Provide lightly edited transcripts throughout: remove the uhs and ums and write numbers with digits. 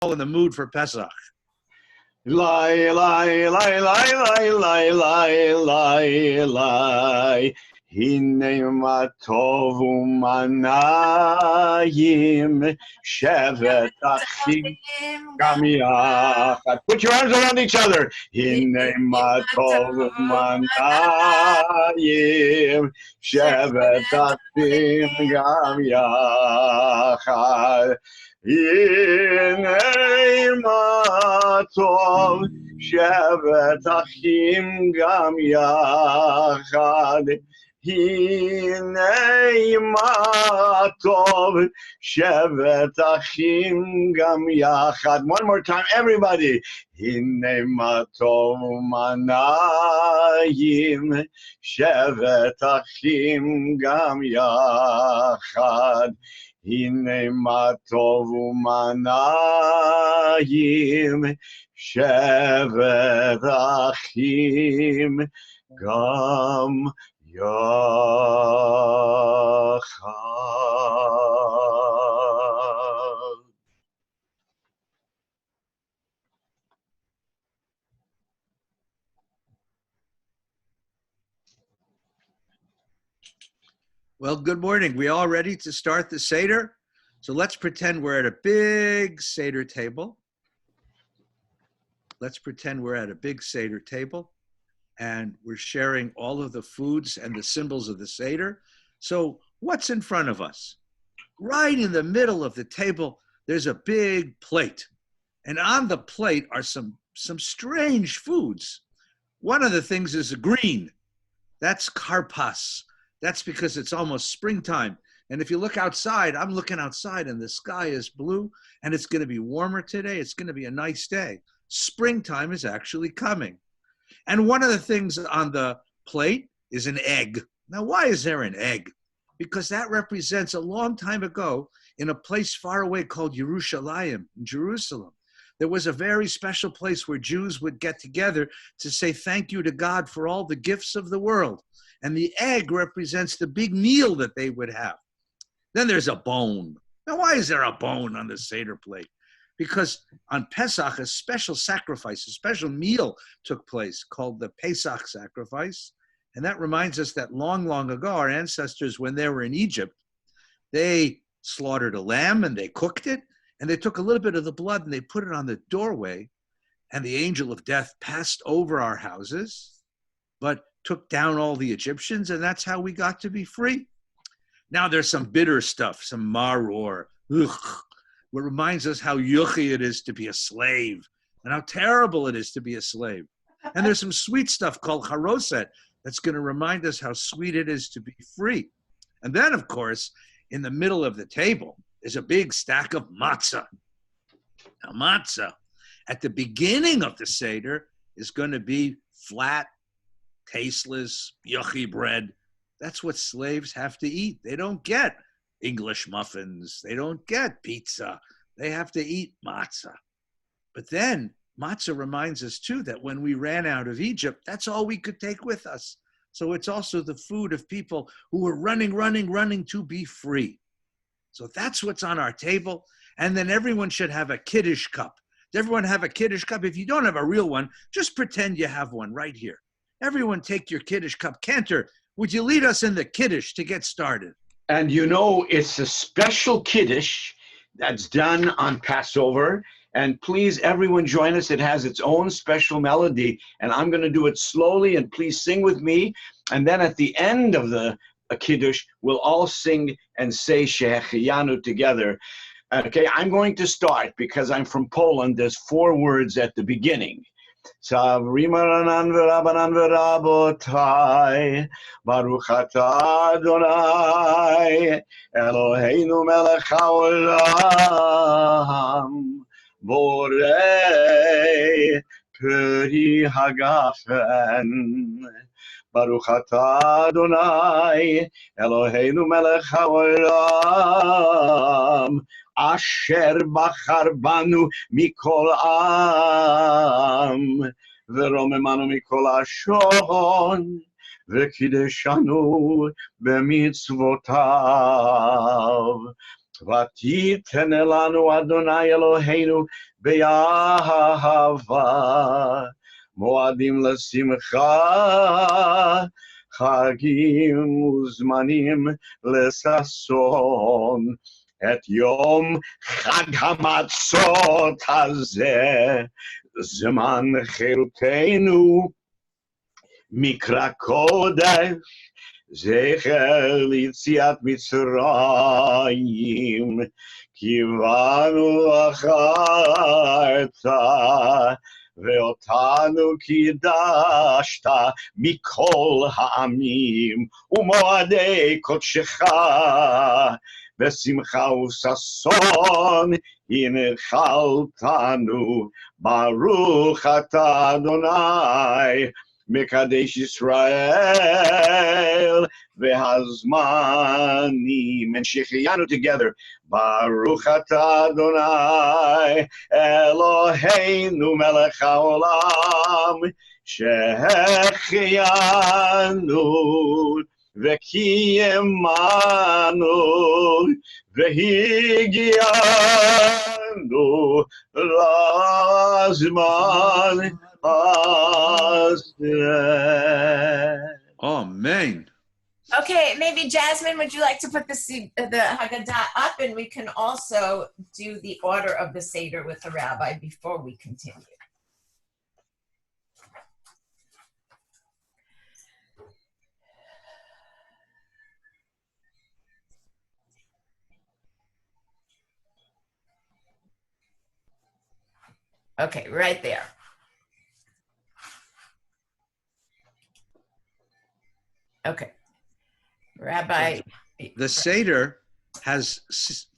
all in the mood for Pesach. Lai, lai, lai, lai, lai, lai, lai, lai, lai. Hine ma tov u'manayim shevet achim gam yachad. Put your arms around each other. Hine ma tov u'manayim shevet achim gam yachad. Hine ma tov shevet achim gam yachad. Hinei ma tov shevet achim gam yachad. One more time, everybody. Hinei ma tov manayim shevet achim gam yachad. Hinei ma tov manayim shevet achim gam yachad. Well, good morning. We all ready to start the Seder? So let's pretend we're at a big Seder table. Let's pretend we're at a big Seder table and we're sharing all of the foods and the symbols of the Seder. So what's in front of us? Right in the middle of the table, there's a big plate. And on the plate are some strange foods. One of the things is a green. That's karpas. That's because it's almost springtime. And if you look outside, I'm looking outside and the sky is blue and it's going to be warmer today. It's going to be a nice day. Springtime is actually coming. And one of the things on the plate is an egg. Now, why is there an egg? Because that represents a long time ago in a place far away called Yerushalayim, in Jerusalem. There was a very special place where Jews would get together to say thank you to God for all the gifts of the world. And the egg represents the big meal that they would have. Then there's a bone. Now, why is there a bone on the Seder plate? Because on Pesach, a special sacrifice, a special meal took place called the Pesach sacrifice. And that reminds us that long, long ago, our ancestors, when they were in Egypt, they slaughtered a lamb and they cooked it. And they took a little bit of the blood and they put it on the doorway. And the angel of death passed over our houses, but took down all the Egyptians. And that's how we got to be free. Now there's some bitter stuff, some maror, what reminds us how yuchi it is to be a slave and how terrible it is to be a slave. And there's some sweet stuff called haroset that's going to remind us how sweet it is to be free. And then, of course, in the middle of the table is a big stack of matzah. Now, matzah, at the beginning of the Seder, is going to be flat, tasteless, yucky bread. That's what slaves have to eat. They don't get English muffins. They don't get pizza. They have to eat matzah. But then matzah reminds us too that when we ran out of Egypt, that's all we could take with us. So it's also the food of people who were running to be free. So that's what's on our table. And then everyone should have a Kiddush cup. Does everyone have a Kiddush cup? If you don't have a real one, just pretend you have one right here. Everyone take your Kiddush cup. Cantor, would you lead us in the Kiddush to get started? And you know, it's a special Kiddush that's done on Passover. And please, everyone join us. It has its own special melody. And I'm going to do it slowly, and please sing with me. And then at the end of the Kiddush, we'll all sing and say Shehecheyanu together. Okay, I'm going to start because I'm from Poland. There's 4 words at the beginning. Savrimaranan v'rabanan v'rabotai, Baruch atah Adonai, Eloheinu melech haolam, Borei peri hagafen. Baruch atah Adonai, Eloheinu melech haolam, Asher bachar banu mikol am, Veromemanu mikol ashon, Vekideshanu b'mitzvotav. ותיתן לנו אדוני אלוהינו באהבה, מועדים לשמחה, חגים וזמנים לששון. את יום חג המצות הזה, זמן חירותנו, מקרא קודש, זכר ליציאת מצרים, קיוונו אחרת, ואותנו קידשת מכל העמים, ומועדי קודשך, בשמחה וששון הנחלתנו, ברוך אתה אדוני, מקדש ישראל והזמנים. And שהחיינו together. ברוך אתה אדוני אלוהינו מלך העולם, שהחיינו וקיימנו והגיענו לזמן Amen. Okay, maybe Jasmine, would you like to put the Haggadah up, and we can also do the order of the Seder with the rabbi before we continue. Okay, right there. Okay. Rabbi. The Seder has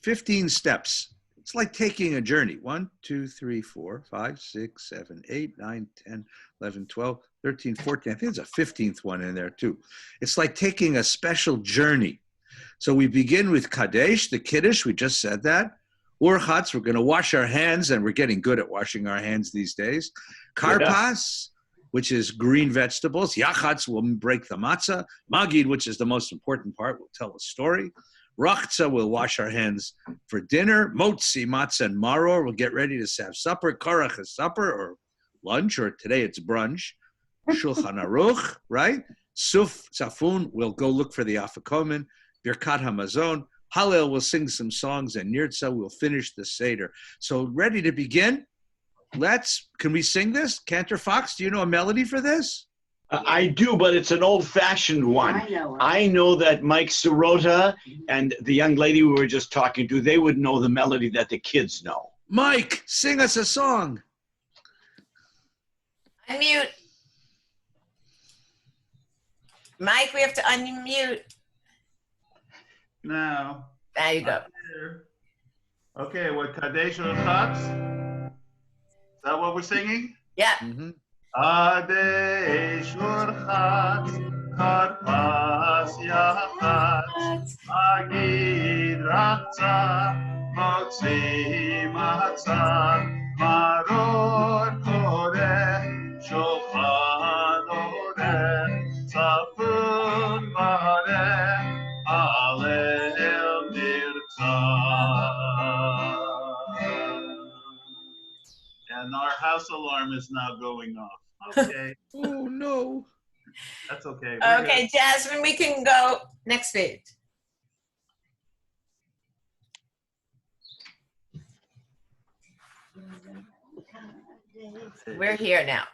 15 steps. It's like taking a journey. 1, 2, 3, 4, 5, 6, 7, 8, 9, 10, 11, 12, 13, 14. I think there's a 15th one in there too. It's like taking a special journey. So we begin with Kadesh, the Kiddush. We just said that. Urchatz, we're going to wash our hands, and we're getting good at washing our hands these days. Karpas, which is green vegetables. Yachatz will break the matzah. Magid, which is the most important part, will tell a story. Rachza will wash our hands for dinner. Motzi, matzah, and maror will get ready to have supper. Karach is supper or lunch, or today it's brunch. Shulchan Aruch, right? Suf, Safun will go look for the Afikomen. Birkat HaMazon. Hallel will sing some songs, and Nirtza will finish the Seder. So ready to begin? Can we sing this? Cantor Fox, do you know a melody for this? I do, but it's an old-fashioned one. I know that Mike Sirota and the young lady we were just talking to, they would know the melody that the kids know. Mike, sing us a song. Unmute. Mike, we have to unmute. Now. There you go. Okay, what Kadesh Urchatz? Is that what we're singing? Yeah. Kadesh Urchatz, Karpas Yachatz, Magid Rachza, Motzi Matzah, Maror Koreh, Shulchan Oreh, Tzafun Vareh, Alel Nirtza. And our house alarm is now going off. Okay. Oh, no. That's okay. Okay, Jasmine, we can go next page. We're here now.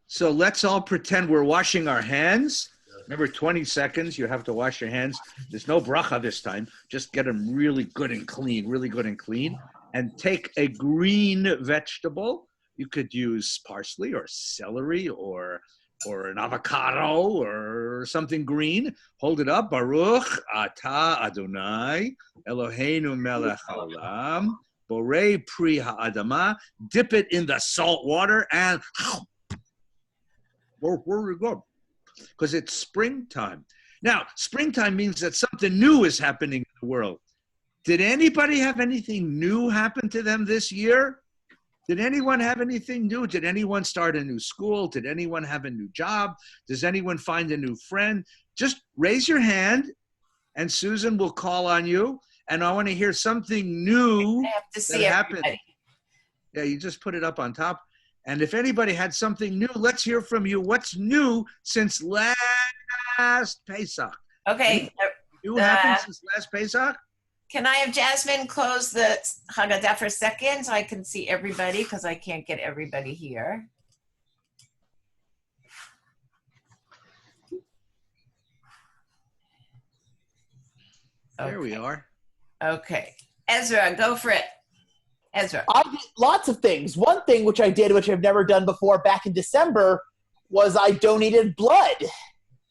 So let's all pretend we're washing our hands. Remember, 20 seconds, you have to wash your hands. There's no bracha this time. Just get them really good and clean, And take a green vegetable. You could use parsley or celery or an avocado or something green. Hold it up. Baruch atah Adonai Eloheinu melech haolam borei pri ha'adama. Dip it in the salt water and where we go. Because it's springtime. Now, springtime means that something new is happening in the world. Did anybody have anything new happen to them this year? Did anyone have anything new? Did anyone start a new school? Did anyone have a new job? Does anyone find a new friend? Just raise your hand, and Susan will call on you. and I want to hear something new I have to that see happened. everybody. Yeah, you just put it up on top. And if anybody had something new, let's hear from you. What's new since last Pesach? Okay. New happened since last Pesach? Can I have Jasmine close the Haggadah for a second so I can see everybody because I can't get everybody here. There we Okay. are. Okay. Ezra, go for it. Ezra. I did lots of things. One thing which I did, which I've never done before back in December, was I donated blood.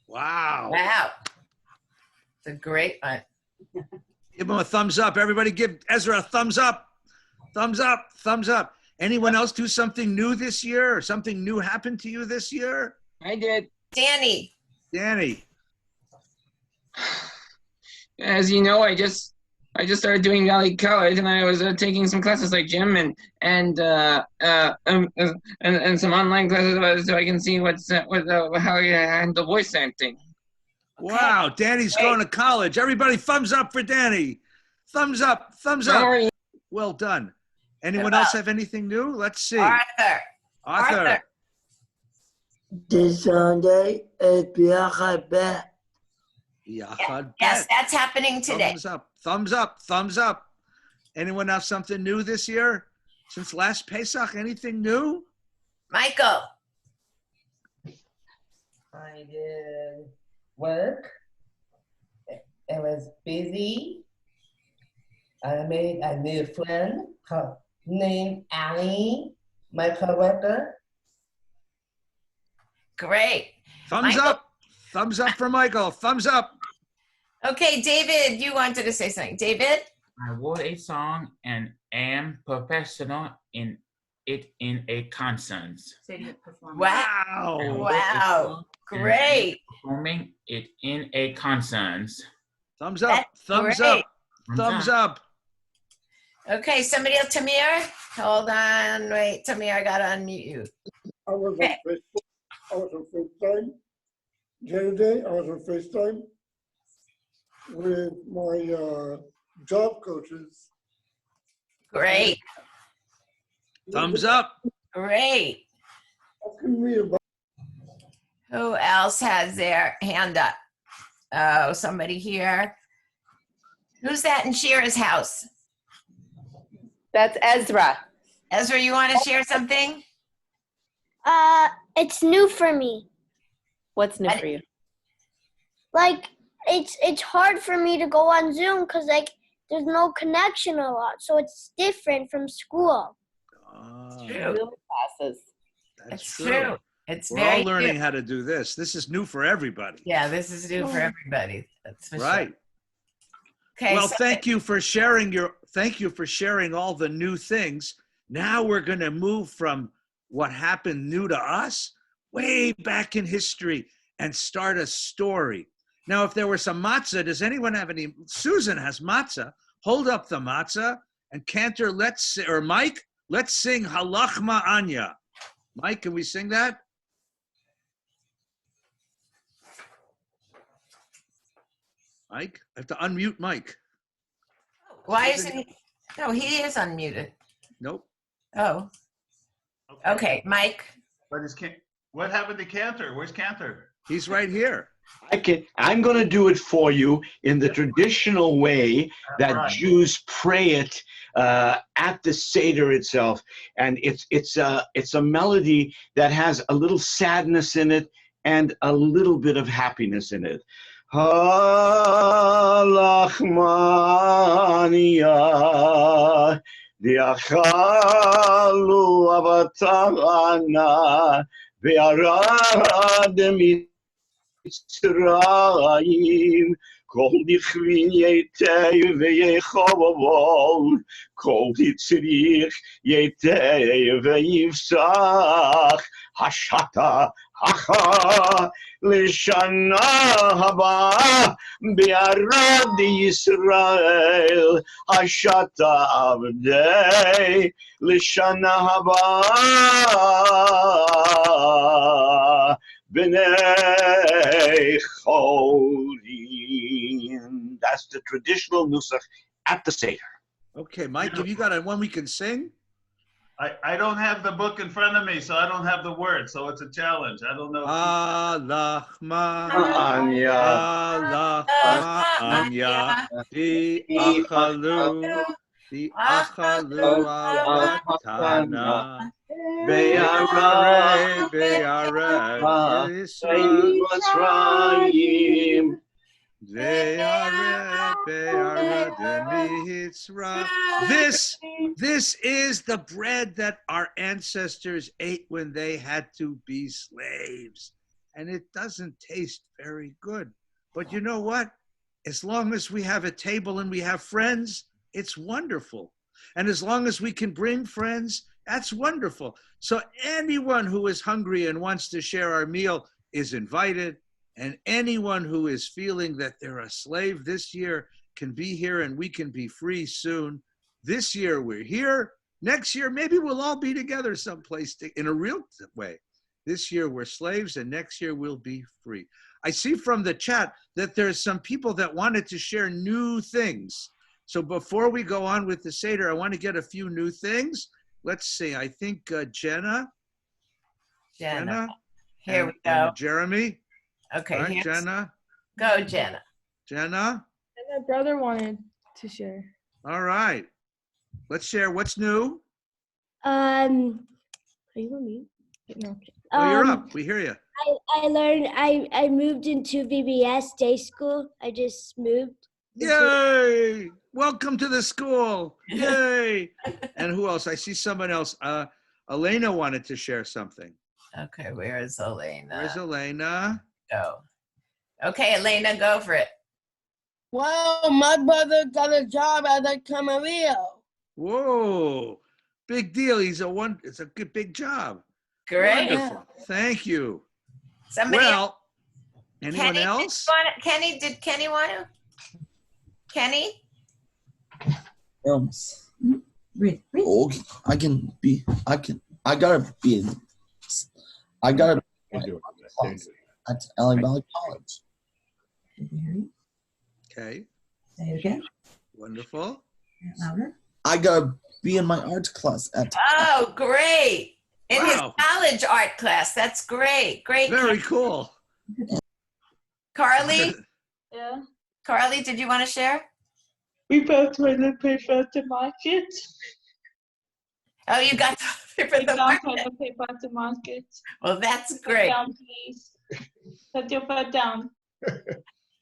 Wow. Wow. It's a great one. Give him a thumbs up. Everybody give Ezra a thumbs up. Thumbs up. Thumbs up. Anyone else do something new this year, or something new happened to you this year? I did. Danny. Danny. As you know, I just started doing Valley College, and I was taking some classes like gym and some online classes so I can see how you handle voice acting. Okay. Wow, Danny's Great. going to college. Everybody, thumbs up for Danny. Thumbs up. Thumbs up. Sorry. Well done. Anyone What else have anything new? Let's see. Arthur. Arthur. This Sunday is Biachad Bet. Yachad Yes, Bet. that's happening today. Thumbs up. Thumbs up. Thumbs up. Anyone have something new this year? Since last Pesach, anything new? Michael. I did work. It was busy. I made a new friend named Allie, my coworker. Great. Thumbs Michael. up. Thumbs up for Michael. Thumbs up. Okay, David, you wanted to say something. David? I wrote a song and am professional in it in a concert. Wow. Wow. Wow. Great. Performing it in a concert. Thumbs up. That's Thumbs great. up. Thumbs up. Okay, somebody else, Tamir? Hold on. Wait, Tamir, I got to unmute you. I was Okay. on Facebook. I was on FaceTime. The other day, I was on FaceTime with my job coaches. Great. Thumbs up. Great. Asking me about Who else has their hand up? Oh, somebody here. Who's that in Shira's house? That's Ezra. Ezra, you want to share something? It's new for me. What's new for you? Like, it's hard for me to go on Zoom because like there's no connection a lot, so it's different from school. True. Real classes. That's It's true. true. It's We're very all learning true. how to do this. This is new for everybody. Yeah, this is new for everybody. That's for Right. sure. Okay. Well, so- thank you for sharing all the new things. Now we're going to move from what happened new to us way back in history and start a story. Now, if there were some matzah, does anyone have any? Susan has matzah. Hold up the matzah and Cantor, or Mike, let's sing Halachma Anya. Mike, can we sing that? Mike, I have to unmute Mike. Why isn't he? No, he is unmuted. Nope. Oh, okay. Mike. But what happened to Cantor? Where's Cantor? He's right here. I'm going to do it for you in the traditional way that right. Jews pray it at the Seder itself, and it's a melody that has a little sadness in it and a little bit of happiness in it. Halachmania diachalu avatana ve'arad Mitzrayim kol dichvin yetei ve'yechovol kol ditzrich yetei ve'yivsach hashata hacha l'shana haba be'arad Yisrael hashata avdei l'shana haba B'nei Cholim. That's the traditional nusach at the Seder. Okay, Mike, have you got one we can sing? I don't have the book in front of me, so I don't have the words. So it's a challenge. I don't know. Allah Anya, Anya, the Achalu Avatana, Be'are Mitzrayim. This is the bread that our ancestors ate when they had to be slaves. And it doesn't taste very good. But you know what? As long as we have a table and we have friends, it's wonderful. And as long as we can bring friends, that's wonderful. So anyone who is hungry and wants to share our meal is invited. And anyone who is feeling that they're a slave this year can be here, and we can be free soon. This year we're here. Next year, maybe we'll all be together someplace in a real way. This year we're slaves, and next year we'll be free. I see from the chat that there's some people that wanted to share new things. So before we go on with the Seder, I want to get a few new things. Let's see. I think Jenna. Here and, we go. And Jeremy. Okay, All right, Jenna. Go, Jenna. Jenna. And my brother wanted to share. All right. Let's share what's new. Are you on mute? No. Oh, you're up. We hear you. I learned I moved into VBS day school. I just moved. Yay! Welcome to the school. Yay! And who else? I see someone else. Elena wanted to share something. Okay, where is Elena? Where's Elena? Go. Okay, Elena, go for it. Wow, my brother got a job at a Camarillo. Whoa! Big deal. It's a good big job. Great. Wonderful. Thank you. Somebody well, anyone Kenny, else? Did Kenny want to? Kenny? Oh, I gotta be in at LA Valley College. Okay. Say it again. Wonderful. Louder. I gotta be in my art class at. Oh, great. In his Wow. college art class. That's great. Great. Very cool. Carly? Yeah. Carly, did you want to share? We both went to pay for the market. Oh, you got the paper at the market. Paper at the market. Well, that's Put great. down, please. Put your foot down.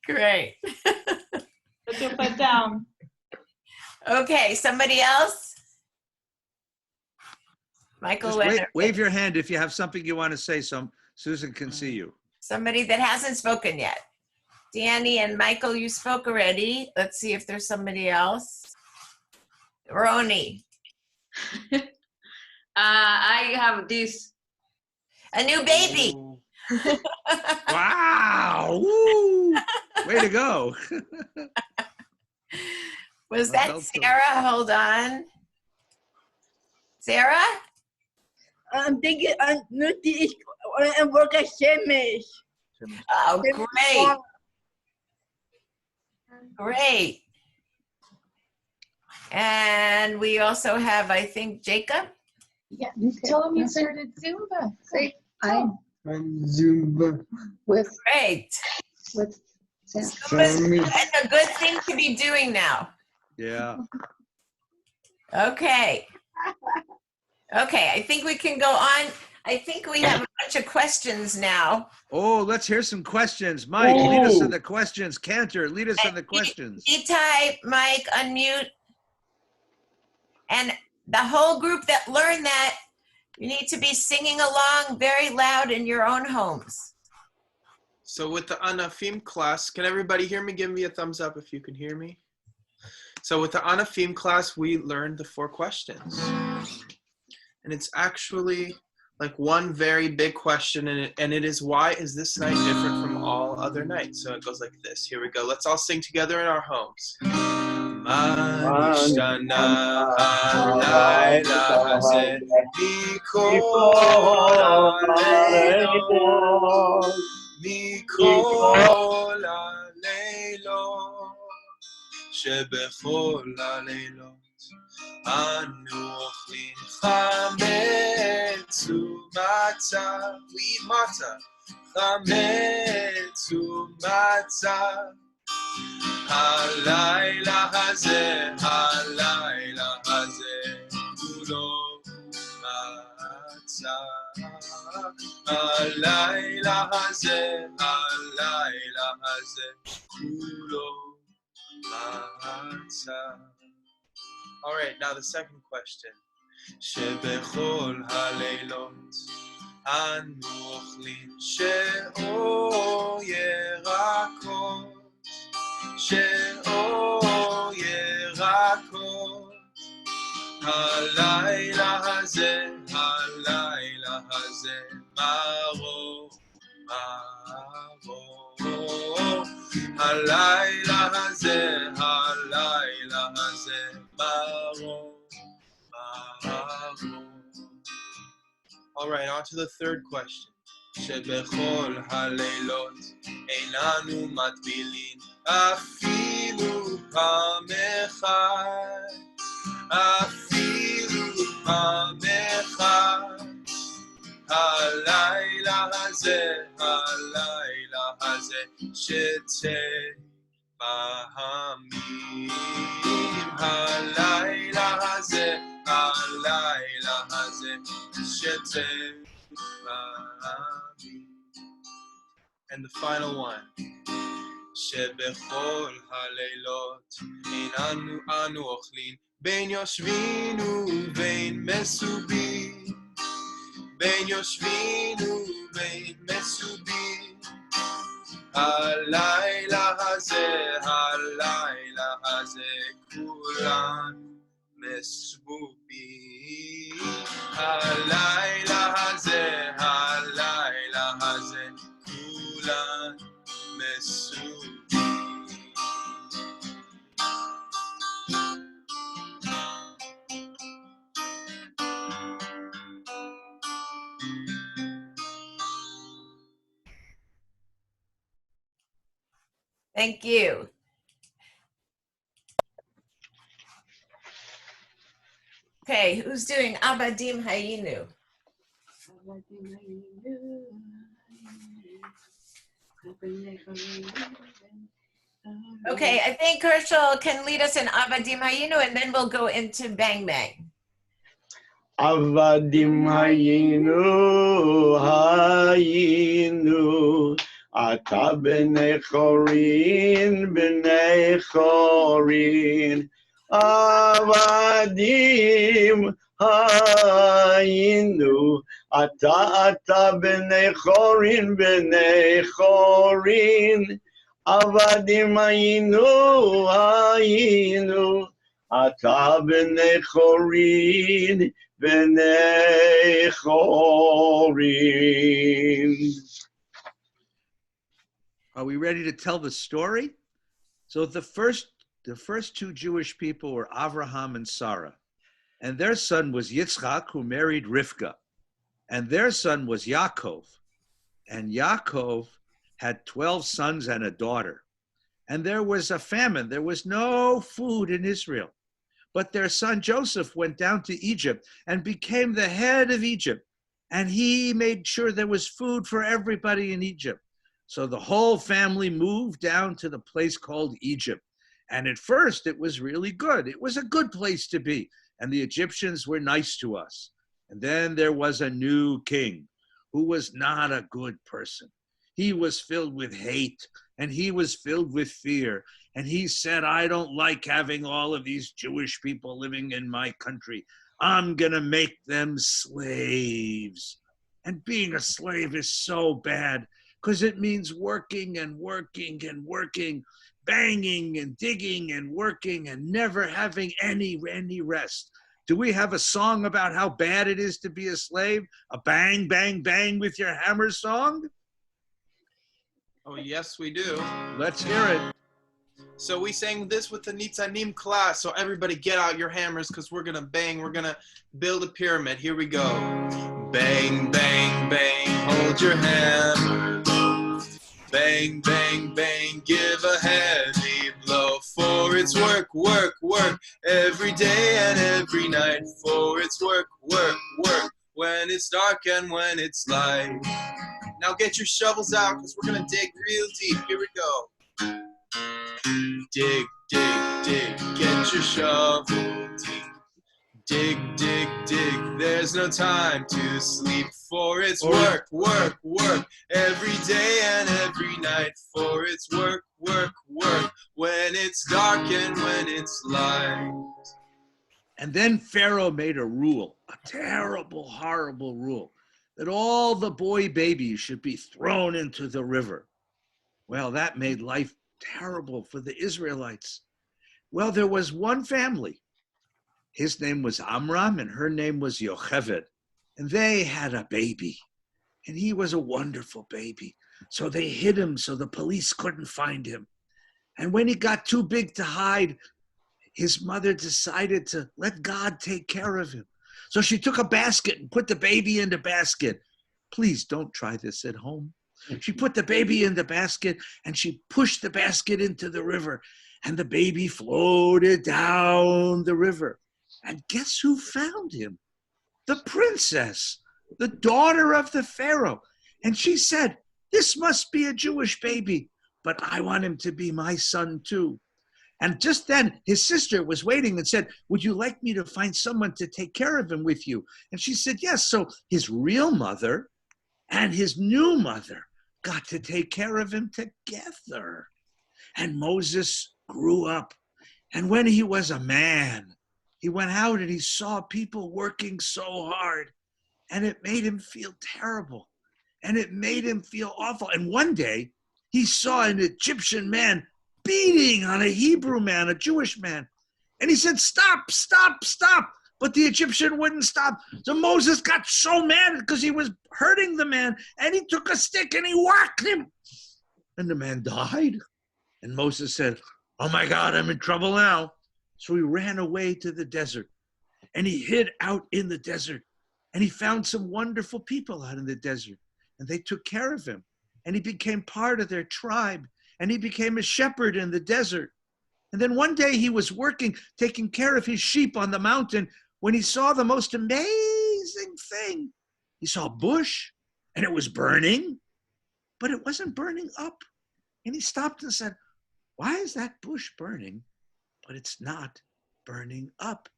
Great. Put your foot down. Okay, somebody else? Michael, Just wave your hand if you have something you want to say so Susan can see you. somebody that hasn't spoken yet. Danny and Michael, you spoke already. Let's see if there's somebody else. Roni. I have this. A new baby. Wow! Woo! Way to go. Was that Sarah? Hold on. Sarah? I'm thinking I'm work at Shemish. Oh, great. Great. And we also have, I think, Jacob. Yeah, tell him you started Zumba. Say, I'm Zumba with Great. with It's a good thing to be doing now. Yeah. Okay. Okay, I think we can go on. I think we have a bunch of questions now. Oh, let's hear some questions. Mike, lead us in the questions. Cantor, lead us in the questions. E-type, Mike, unmute. And the whole group that learned that, you need to be singing along very loud in your own homes. So with the Anafim class, can everybody hear me? Give me a thumbs up if you can hear me. So with the Anafim class, we learned the 4 questions. And it's actually like one very big question, and it is, why is this night different from all other nights? So it goes like this. Here we go. Let's all sing together in our homes. שבכל הלילות אנו אוכלים חמץ ומצה. We eat matzah. חמץ ומצה. הלילה הזה, הלילה הזה, כולו מצה. הלילה הזה, הלילה הזה, כולו מצה. All right, now the second question. שבכל הלילות אנו אוכלים שאור ירקות. שאור ירקות. הלילה הזה, הלילה הזה, מרור, מרור. הלילה הזה, הלילה הזה, מרור, מרור. All right, on to the third question. שבכל הלילות איננו מטבילים אפילו פעם אחת, אפילו פעם אחת. הלילה הזה, הלילה הזה, שתי פעמים. הלילה הזה, הלילה הזה, שתי פעמים. And the final one. שבכל הלילות איננו אנו אוכלים בין יושבים ובין מסובים. בין יושבים ובין מסובים. הלילה הזה, הלילה הזה, כולנו מסבובים. הלילה הזה, הלילה הזה, כולנו מסובים. Thank you. Okay, who's doing Abadim Hayinu? Okay, I think Herschel can lead us in Abadim Hayinu, and then we'll go into Bang Bang. Avadim hayinu, hayinu, ata b'nei chorin, b'nei chorin. Avadim hayinu, ata b'nei chorin, b'nei chorin. Avadim hayinu, hayinu, ata b'nei chorin, b'nei chorin. Are we ready to tell the story? So the first two Jewish people were Avraham and Sarah, and their son was Yitzchak, who married Rivka, and their son was Yaakov, and Yaakov had 12 sons and a daughter, and there was a famine. There was no food in Israel, but their son Joseph went down to Egypt and became the head of Egypt, and he made sure there was food for everybody in Egypt. So the whole family moved down to the place called Egypt. And at first, it was really good. It was a good place to be. And the Egyptians were nice to us. And then there was a new king who was not a good person. He was filled with hate, and he was filled with fear. And he said, I don't like having all of these Jewish people living in my country. I'm going to make them slaves. And being a slave is so bad, because it means working and working and working, banging and digging and working and never having any rest. Do we have a song about how bad it is to be a slave? A bang, bang, bang with your hammer song? Oh, yes, we do. Let's hear it. So we sang this with the Nitzanim class. So everybody get out your hammers, because we're going to bang. We're going to build a pyramid. Here we go. Bang, bang, bang, hold your hammer. Bang, bang, bang, give a heavy blow. for it's work, work, work, every day and every night, for it's work, work, work, when it's dark and when it's light. Now get your shovels out, because we're gonna dig real deep. Here we go. Dig, dig, dig, get your shovel deep. Dig, dig, dig, there's no time to sleep, for it's work, work, work, every day and every night, for it's work, work, work, when it's dark and when it's light. And then Pharaoh made a rule, a terrible, horrible rule, that all the boy babies should be thrown into the river. Well, that made life terrible for the Israelites. Well, there was one family. His name was Amram and her name was Yocheved. And they had a baby. And he was a wonderful baby. So they hid him so the police couldn't find him. And when he got too big to hide, his mother decided to let God take care of him. So she took a basket and put the baby in the basket. Please don't try this at home. She put the baby in the basket and she pushed the basket into the river. And the baby floated down the river. And guess who found him? The princess, the daughter of the Pharaoh. And she said, this must be a Jewish baby, but I want him to be my son too. And just then his sister was waiting and said, would you like me to find someone to take care of him with you? And she said, yes. So his real mother and his new mother got to take care of him together. And Moses grew up. And when he was a man, he went out and he saw people working so hard, and it made him feel terrible, and it made him feel awful. And one day he saw an Egyptian man beating on a Hebrew man, a Jewish man. And he said, stop, stop, stop. But the Egyptian wouldn't stop. So Moses got so mad because he was hurting the man, and he took a stick and he whacked him. And the man died. And Moses said, oh my God, I'm in trouble now. So he ran away to the desert, and he hid out in the desert, and he found some wonderful people out in the desert, and they took care of him, and he became part of their tribe, and he became a shepherd in the desert. And then one day he was working, taking care of his sheep on the mountain, when he saw the most amazing thing. He saw a bush, and it was burning, but it wasn't burning up. And he stopped and said, why is that bush burning, but it's not burning up?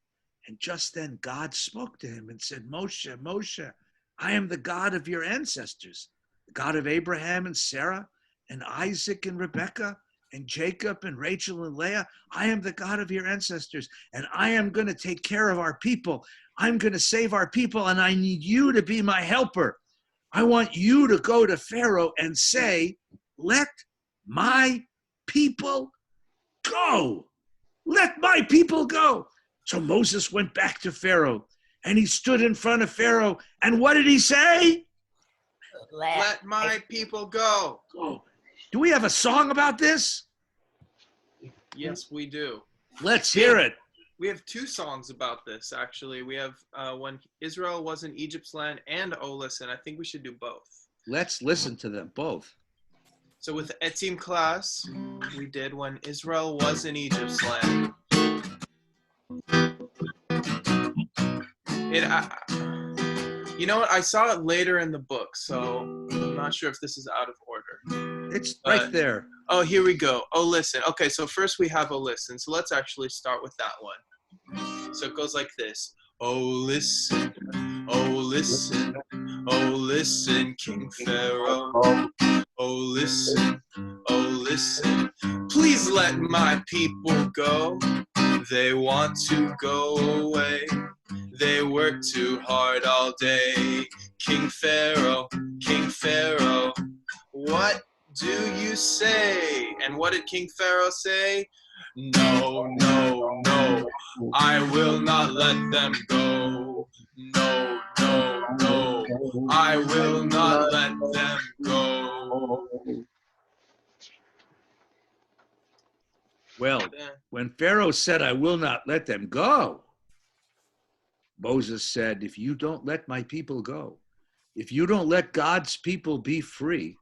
And just then God spoke to him and said, Moshe, Moshe, I am the God of your ancestors, the God of Abraham and Sarah and Isaac and Rebekah and Jacob and Rachel and Leah. I am the God of your ancestors, and I am going to take care of our people. I'm going to save our people, and I need you to be my helper. I want you to go to Pharaoh and say, let my people go. Let my people go. So Moses went back to Pharaoh, and he stood in front of Pharaoh, and what did he say? Let my people go. Go. Do we have a song about this? Yes, we do. Let's hear it. We have two songs about this, actually. We have when Israel was in Egypt's land and Oh Listen. I think we should do both. Let's listen to them both. So with the Etzim class, we did when Israel was in Egypt's land. You know what? I saw it later in the book, so I'm not sure if this is out of order. It's right there. Oh, here we go. Oh, listen. Okay, so first we have Oh, listen. So let's actually start with that one. So it goes like this. Oh, listen. Oh, listen. Oh, listen, King Pharaoh. Oh, listen. Oh, listen. Please let my people go. They want to go away. They work too hard all day. King Pharaoh, what do you say? And what did King Pharaoh say? No, no, no, I will not let them go. No, no, no, I will not let them go. Well, when Pharaoh said, I will not let them go, Moses said, if you don't let my people go, if you don't let God's people be free,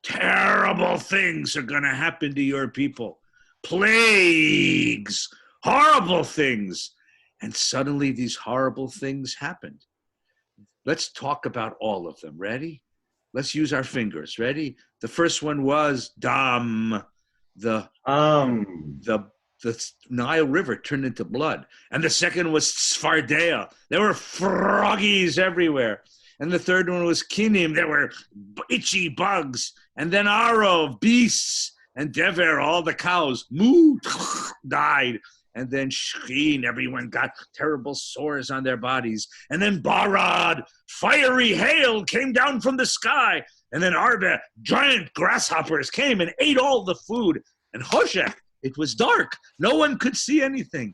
terrible things are going to happen to your people. plagues, horrible things. And suddenly these horrible things happened. Let's talk about all of them. Ready? Let's use our fingers. Ready? The first one was Dam. The Nile River turned into blood. And the second was Sfardea. There were froggies everywhere. And the third one was Kinim. There were itchy bugs. And then Aro, beasts. And Dever, all the cows. Moo, died. And then Shkeen, everyone got terrible sores on their bodies. And then Barad, fiery hail came down from the sky. And then Arba, giant grasshoppers came and ate all the food. And Hoshek, it was dark. No one could see anything.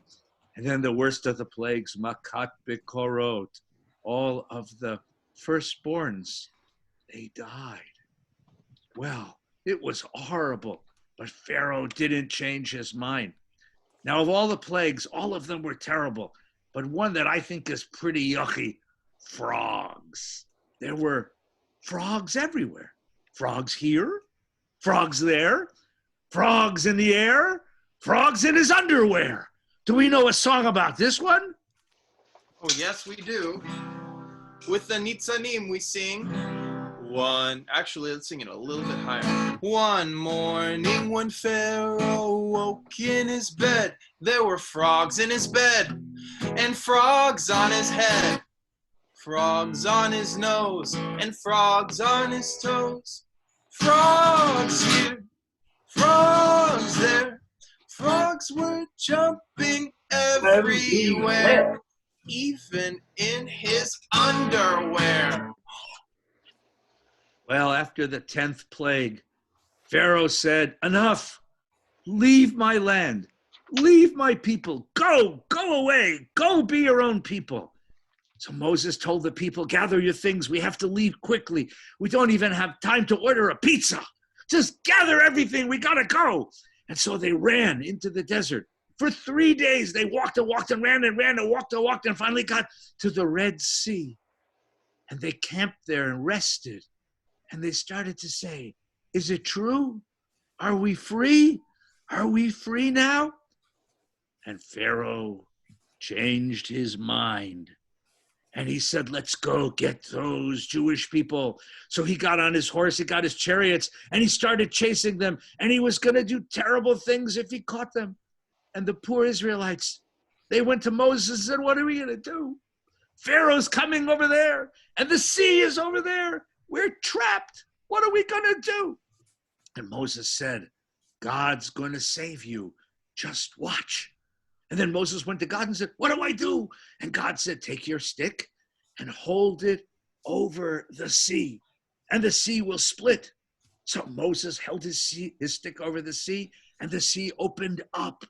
And then the worst of the plagues, Makat Bikorot, all of the firstborns, they died. Well, it was horrible, but Pharaoh didn't change his mind. Now, of all the plagues, all of them were terrible, but one that I think is pretty yucky, frogs. There were frogs everywhere. Frogs here, frogs there, frogs in the air, frogs in his underwear. Do we know a song about this one? Oh, yes, we do. With the Nitzanim, we sing one. Actually, let's sing it a little bit higher. One morning when Pharaoh woke in his bed, there were frogs in his bed and frogs on his head, frogs on his nose and frogs on his toes. Frogs here, frogs there, frogs were jumping everywhere, even in his underwear. Well, after the 10th plague, Pharaoh said, enough, leave my land, leave my people, go away, go be your own people. So Moses told the people, gather your things, we have to leave quickly. We don't even have time to order a pizza. Just gather everything, we gotta go. And so they ran into the desert. For 3 days, they walked and walked and ran and walked and finally got to the Red Sea. And they camped there and rested. And they started to say, is it true? Are we free? Are we free now? And Pharaoh changed his mind. And he said, let's go get those Jewish people. So he got on his horse, he got his chariots, and he started chasing them. And he was going to do terrible things if he caught them. And the poor Israelites, they went to Moses and said, what are we going to do? Pharaoh's coming over there, and the sea is over there. We're trapped. What are we going to do? And Moses said, God's going to save you. Just watch. And then Moses went to God and said, what do I do? And God said, take your stick and hold it over the sea, and the sea will split. So Moses held his stick over the sea, and the sea opened up.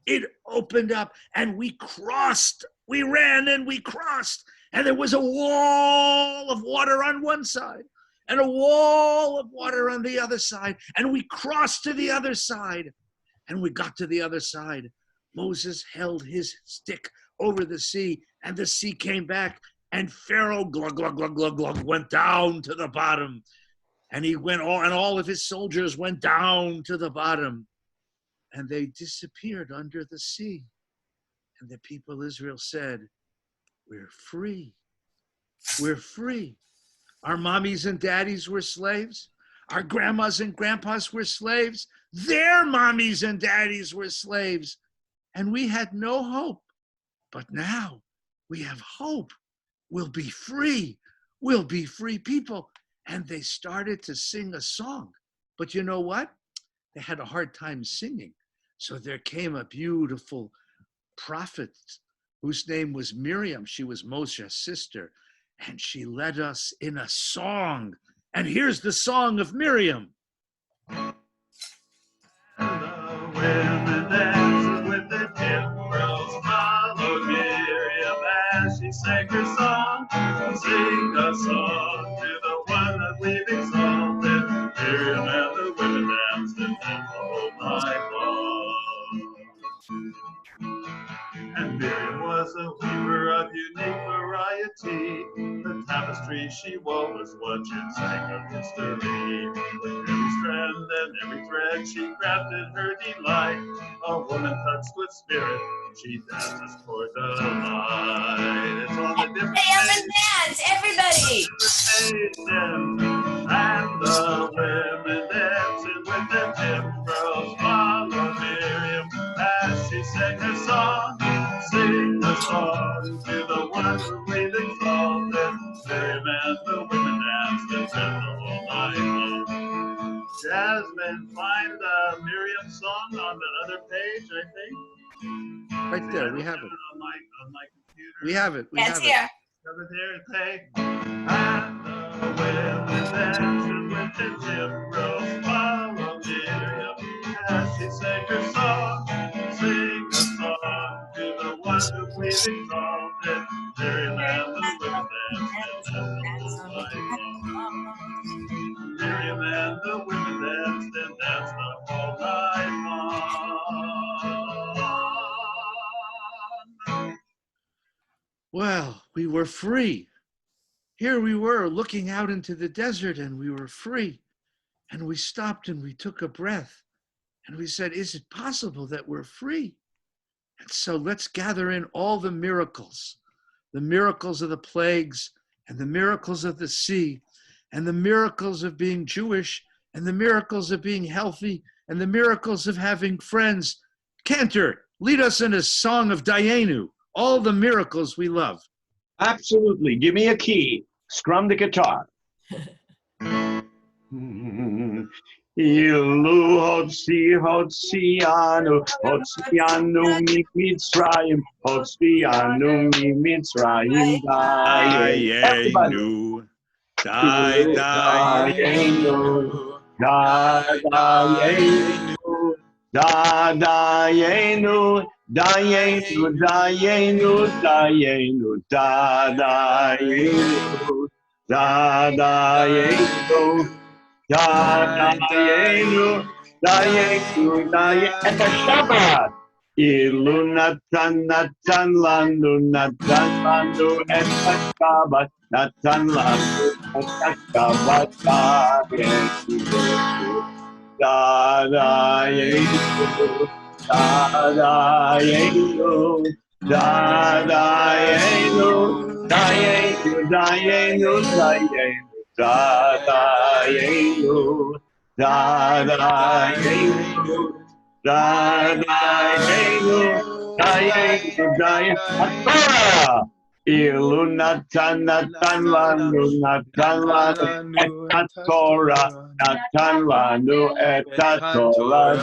It opened up, and we crossed. We ran and we crossed. And there was a wall of water on one side and a wall of water on the other side. And we crossed to the other side. And we got to the other side. Moses held his stick over the sea, and the sea came back. And Pharaoh, glug, glug, glug, glug, glug, went down to the bottom. And he went and all of his soldiers went down to the bottom. And they disappeared under the sea. And the people of Israel said, we're free. We're free. Our mommies and daddies were slaves. Our grandmas and grandpas were slaves. Their mommies and daddies were slaves. And we had no hope. But now we have hope. We'll be free. We'll be free people. And they started to sing a song. But you know what? They had a hard time singing. So there came a beautiful prophet whose name was Miriam. She was Moshe's sister, and she led us in a song. And here's the song of Miriam. And the women danced with the timbrels, followed Miriam as she sang her song. Sing a song to the one that we've exalted. Miriam and the women danced in temple night long. And Miriam was a weaver of unique variety. The tapestry she wove was what you'd sang of history. With every strand and every thread she crafted her delight. A woman touched with spirit, she dances toward the light. It's on the different Stay up and dance, everybody. and the women dancing with their timbrels follow Miriam as she sang her song. Sing a song to the one who we've exalted. Miriam and the women danced and danced all night long. Jasmine, find the Miriam song on the other page, I think. Right there, we have it. On my computer. We have it. We It's have here. Over there, say, and the women dancing with their timbrels follow Miriam as she sang her song. Sing a song to the one who we've exalted. Miriam and the women danced and danced all night long. Miriam and the women danced and danced the whole night long. Well, we were free. Here we were looking out into the desert and we were free. And we stopped and we took a breath and we said, is it possible that we're free? And so let's gather in all the miracles of the plagues and the miracles of the sea and the miracles of being Jewish and the miracles of being healthy and the miracles of having friends. Cantor, lead us in a song of Dayenu, all the miracles we love. Absolutely. Give me a key. Strum the guitar. Ilu Hotzianu mi Mitzrayim, Hotzianu mi Mitzrayim, Dayenu, Dayenu, Dayenu, Dayenu, Dayenu, Dayenu, Dayenu, Dayenu, Dayenu, Dayenu, Dayenu, and the Shabbat. Ilu Natan Lanu, Natan Lanu, and the Shabbat, Natan Lanu, and the Shabbat, Dayenu, Dayenu, Dayenu, Dayenu, Dayenu, Dayenu, Dayenu, Dayenu, Dayenu, Dayenu, Ilu Natan Lanu, Natan Lanu, et Torah, Natan Lanu, et Torah,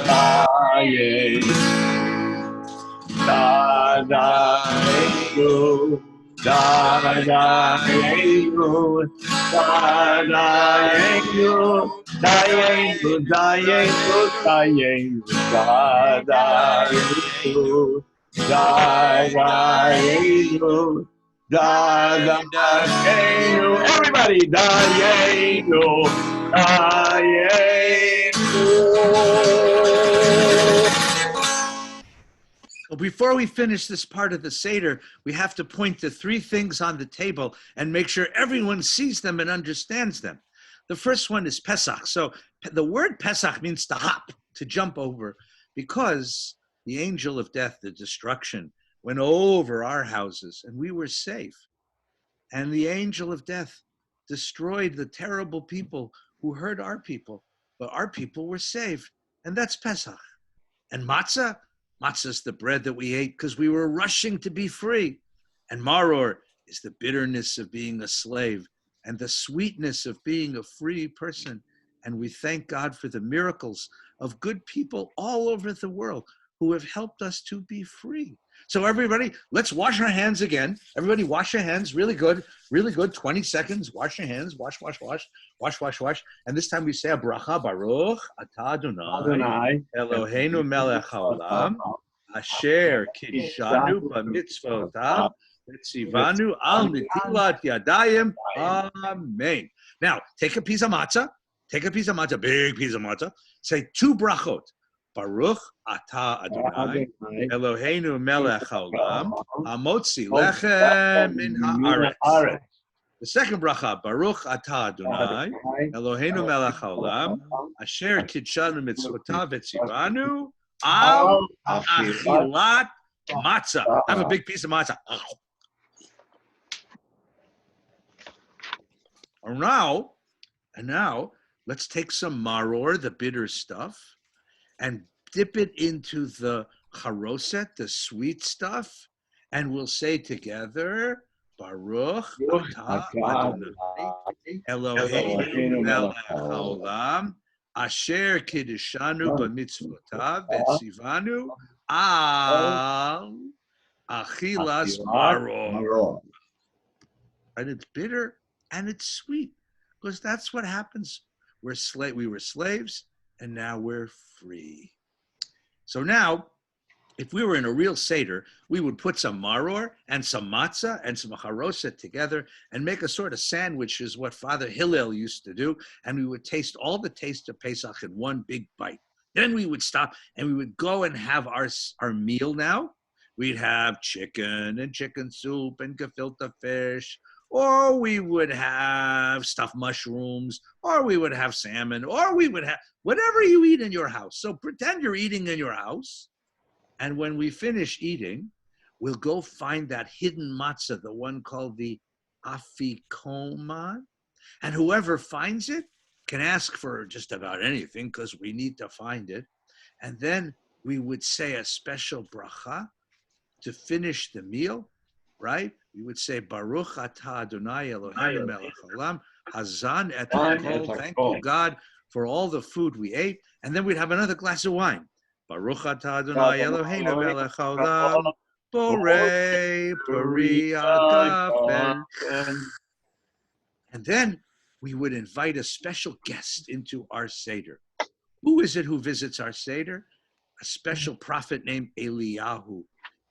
Dayenu, Dayenu, Dayenu, Dayenu, Dayenu, Dayenu, Dayenu, Dayenu, everybody, Dayenu, Well, before we finish this part of the Seder, we have to point to three things on the table and make sure everyone sees them and understands them. The first one is Pesach. So the word Pesach means to hop, to jump over, because the angel of death, the destruction, went over our houses and we were safe. And the angel of death destroyed the terrible people who hurt our people, but our people were saved. And that's Pesach. And matzah, matzah is the bread that we ate because we were rushing to be free. And maror is the bitterness of being a slave and the sweetness of being a free person. And we thank God for the miracles of good people all over the world who have helped us to be free. So everybody, let's wash our hands again. Everybody wash your hands, really good, 20 seconds, wash your hands, wash. And this time we say a bracha, Baruch atah Adonai, Eloheinu melech haolam, asher kidshanu b'mitzvotav, v'tzivanu al netilat yadayim, amen. Now, take a piece of matzah, big piece of matzah, say two brachot. Baruch atah Adonai, Eloheinu melech haolam, hamotzi lechem min haaretz. The second bracha, Baruch Atah Adonai, Eloheinu melech haolam, asher kitshanu mitzvotav v'tzivanu, al achilat matzah. Have a big piece of matzah. And now, let's take some maror, the bitter stuff, and dip it into the charoset, the sweet stuff, and we'll say together, Baruch atah Adonai Eloheinu melech haolam asher kiddushanu b'mitzvotav v'tzivanu al achilas maror. And it's bitter and it's sweet because that's what happens. We were slaves and now we're free. So now, if we were in a real Seder, we would put some maror and some matzah and some charoset together and make a sort of sandwich, is what Father Hillel used to do. And we would taste all the taste of Pesach in one big bite. Then we would stop and we would go and have our meal now. We'd have chicken and chicken soup and gefilte fish, or we would have stuffed mushrooms, or we would have salmon, or we would have whatever you eat in your house. So pretend you're eating in your house. And when we finish eating, we'll go find that hidden matzah, the one called the afikoman. And whoever finds it can ask for just about anything because we need to find it. And then we would say a special bracha to finish the meal, right? We would say, Baruch atah Adonai Eloheinu melech haolam, Hazan et hakol. Thank you, God, for all the food we ate. And then we'd have another glass of wine. Baruch atah Adonai Eloheinu melech haolam, borei peri agafen. And then we would invite a special guest into our Seder. Who is it who visits our Seder? A special prophet named Eliyahu,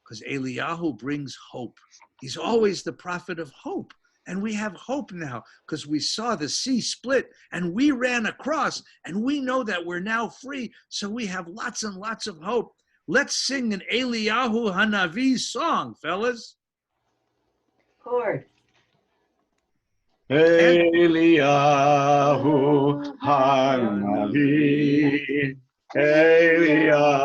because Eliyahu brings hope. He's always the prophet of hope. And we have hope now because we saw the sea split and we ran across and we know that we're now free. So we have lots and lots of hope. Let's sing an Eliyahu Hanavi song, fellas. Chord. Eliyahu Hanavi, Eliyahu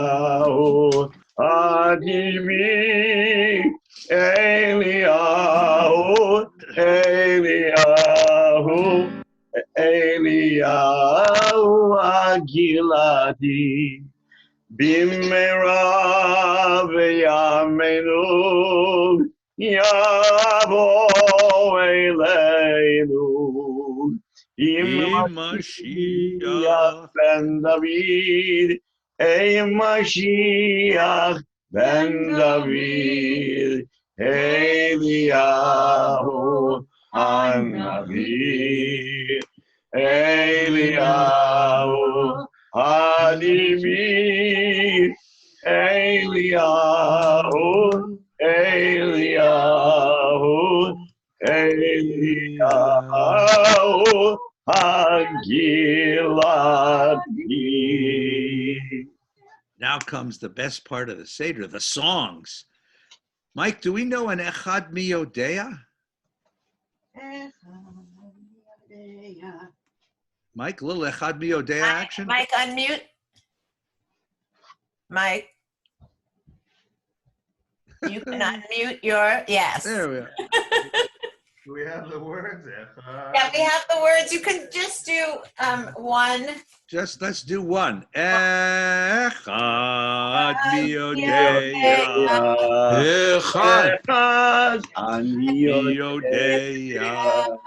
Hanavi, Eliyahu, Eliyahu, Eliyahu Agiladi, Bimera v'yameinu, Yavo Eleinu, Mashiach ben David, Mashiach ben David, Eliyahu Hanavi, Eliyahu Hanavi, Eliyahu, Eliyahu, Eliyahu Hagiladi. Now comes the best part of the Seder, the songs. Mike, do we know an Echad Mi Yodea? Mike, a little Echad Mi Yodea action? Mike, unmute. Mike. You can unmute your, yes. There we are. Do we have the words? Yeah, we have the words. You can just do one. Let's do one. Echad Mi Yodea. Echad Mi Yodea.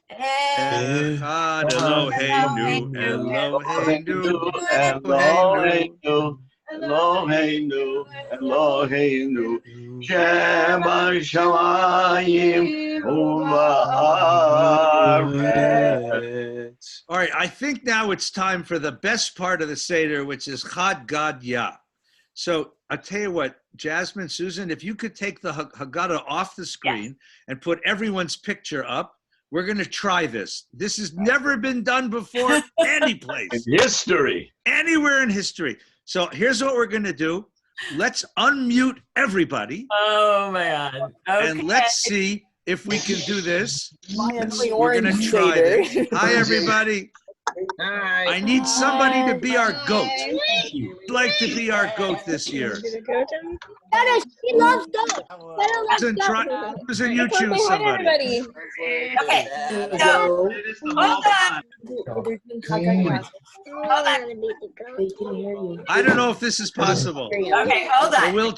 Echad Eloheinu, Eloheinu, Eloheinu. Eloheinu, Eloheinu, Shema Shamayim Uma'aretz. All right, I think now it's time for the best part of the Seder, which is Chad Gad Yah. So I'll tell you what, Jasmine, Susan, if you could take the Haggadah off the screen and put everyone's picture up, we're going to try this. This has never been done before any place. In history. Anywhere in history. So here's what we're going to do. Let's unmute everybody. Oh, man. Okay. And let's see if we can do this. Miami We're going Orange to try Seder. this. Hi, everybody. Hi. I need somebody to be our goat. Who'd like to be our goat this year? Dada, she loves goats. Dada loves goats. Susan, you choose somebody. Okay. So, hold on. Hold on. I don't know if this is possible. Okay, hold But on. we'll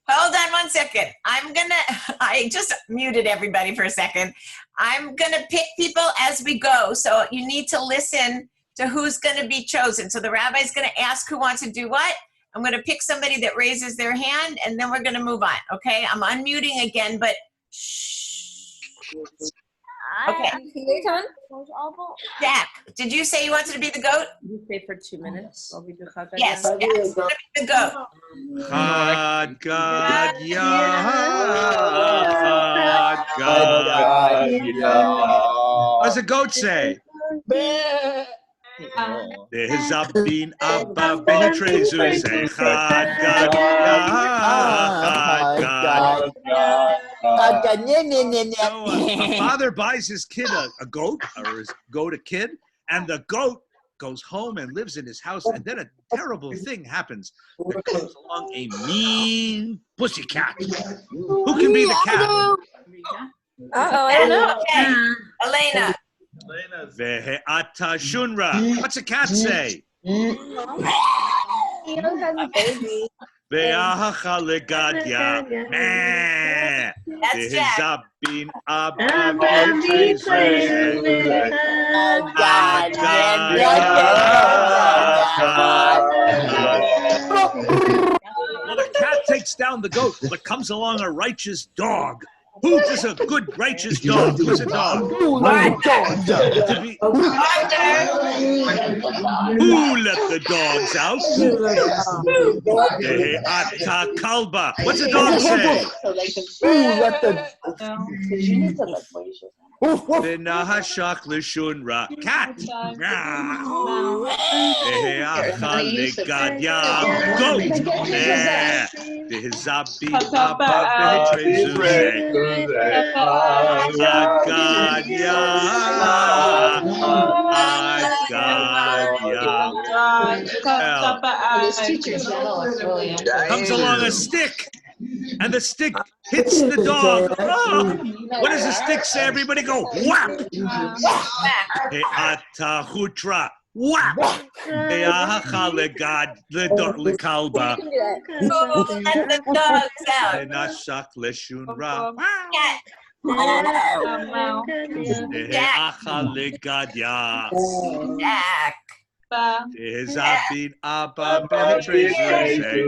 Hold on 1 second. I just muted everybody for a second. I'm gonna pick people as we go. So you need to listen to who's gonna be chosen. So the rabbi's gonna ask who wants to do what. I'm gonna pick somebody that raises their hand and then we're gonna move on, okay? I'm unmuting again, but shh. Okay. Jack, did you say you wanted to be the goat? You stay for 2 minutes while we do Chag Yes, Jack's gonna be the goat. Chad Gad Chad Gad What does the goat say? Dehzabin Abba Behetrezu say Chad Gad Chad Gad. So a father buys his kid a goat, or his goat a kid, and the goat goes home and lives in his house, and then a terrible thing happens. There comes along a mean pussycat. Who can be the cat? I don't know. Okay. Elena. Vehe'ata shunra. What's a cat say? He has a baby. Ve'ahacha legadya. Meh. That's Jack. Dehzabin Abba Behetrezu. Well, the cat takes down the goat, but comes along a righteous dog. Who is a good righteous dog? Who's a dog? Who let the dogs out? Ata kalba. What's a dog say? Who let the V'nahashach l'shunra. Cat. Ve'acha legadya. Goat. Dehzabi abba behetrezu. Agadya. Comes along a stick, and the stick hits the dog. Oh, what does the stick say? Everybody go whap! Atahutra whap! Legad lekalba. Let the dogs out. Nashak leshunra. Legadya. Jack. Dehzabin Abba Behetrezu.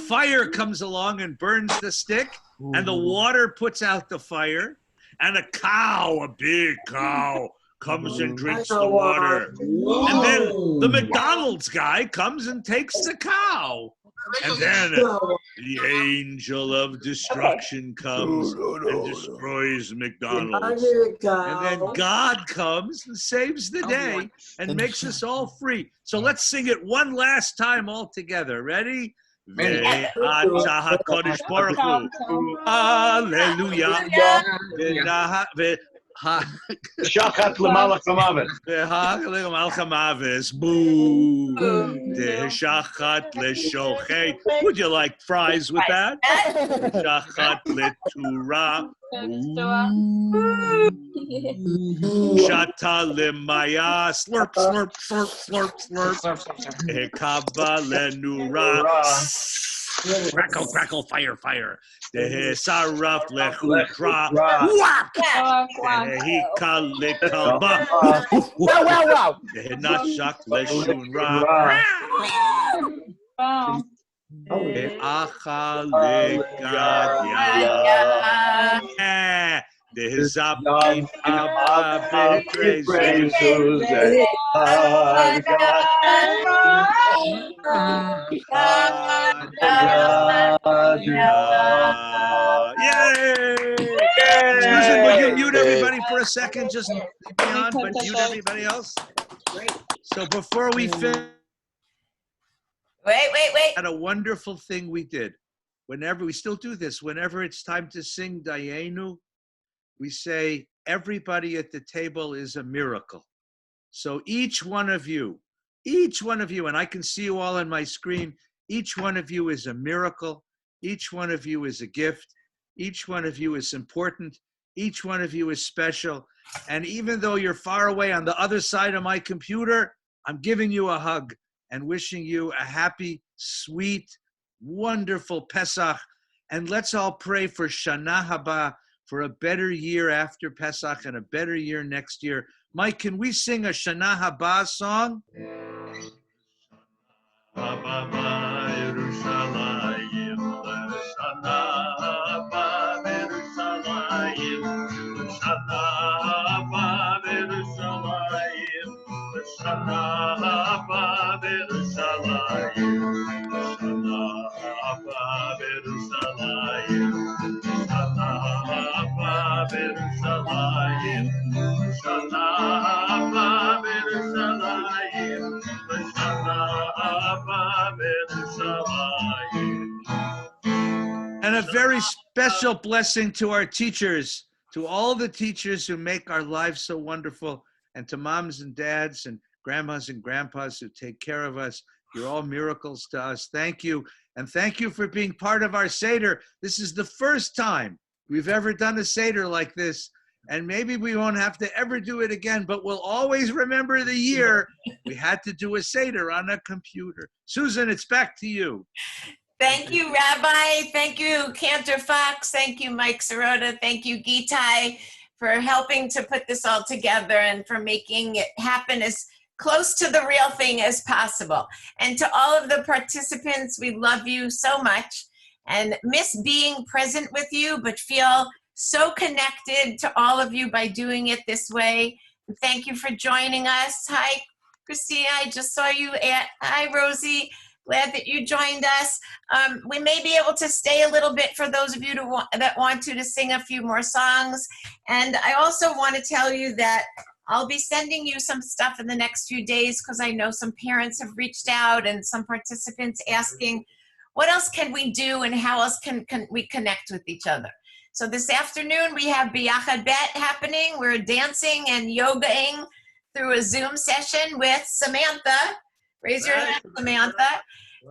Fire comes along and burns the stick, and the water puts out the fire, and a cow, a big cow, comes and drinks the water. And then the McDonald's guy comes and takes the cow. And then the angel of destruction comes and destroys McDonald's. And then God comes and saves the day and makes us all free. So let's sing it one last time all together. Ready? Ve'ata HaKodesh Baruch Hu. Hallelujah. Shachat l'malach hamavet. L'malach hamavet. Boo. Shachat l'shochet. Would you like fries with that? Shachat l'tura. Shata l'maya. Slurp, slurp, slurp, slurp, slurp. Hekaba l'nura. Crackle, crackle, fire, fire. Saraf lechutra. Whap! Hika lekalba. Wow, wow, wow. Nashak leshunra. Acha legadya. Dehzabin Abba Behetrezu. Yay! Susan, would you mute everybody for a second? Just me on, but mute everybody else. So before we finish. Wait. Had a wonderful thing we did. Whenever we still do this, whenever it's time to sing Dayenu, we say everybody at the table is a miracle. So each one of you, and I can see you all on my screen, each one of you is a miracle. Each one of you is a gift. Each one of you is important. Each one of you is special. And even though you're far away on the other side of my computer, I'm giving you a hug and wishing you a happy, sweet, wonderful Pesach. And let's all pray for Shana Haba, for a better year after Pesach and a better year next year. Mike, can we sing a Shana Haba song? And a very special blessing to our teachers, to all the teachers who make our lives so wonderful, and to moms and dads and grandmas and grandpas who take care of us. You're all miracles to us. Thank you. And thank you for being part of our Seder. This is the first time we've ever done a Seder like this. And maybe we won't have to ever do it again, but we'll always remember the year we had to do a Seder on a computer. Susan, it's back to you. Thank you, Rabbi. Thank you, Cantor Fox. Thank you, Mike Sirota. Thank you, Gitai, for helping to put this all together and for making it happen as close to the real thing as possible. And to all of the participants, we love you so much and miss being present with you, but feel so connected to all of you by doing it this way. And thank you for joining us. Hi, Christina, I just saw you. Hi, Rosie. Glad that you joined us. We may be able to stay a little bit for those of you that want to sing a few more songs. And I also want to tell you that I'll be sending you some stuff in the next few days because I know some parents have reached out and some participants asking, what else can we do and how else can we connect with each other? So this afternoon we have Biyachad Bet happening. We're dancing and yogaing through a Zoom session with Samantha. Raise your hand, Samantha.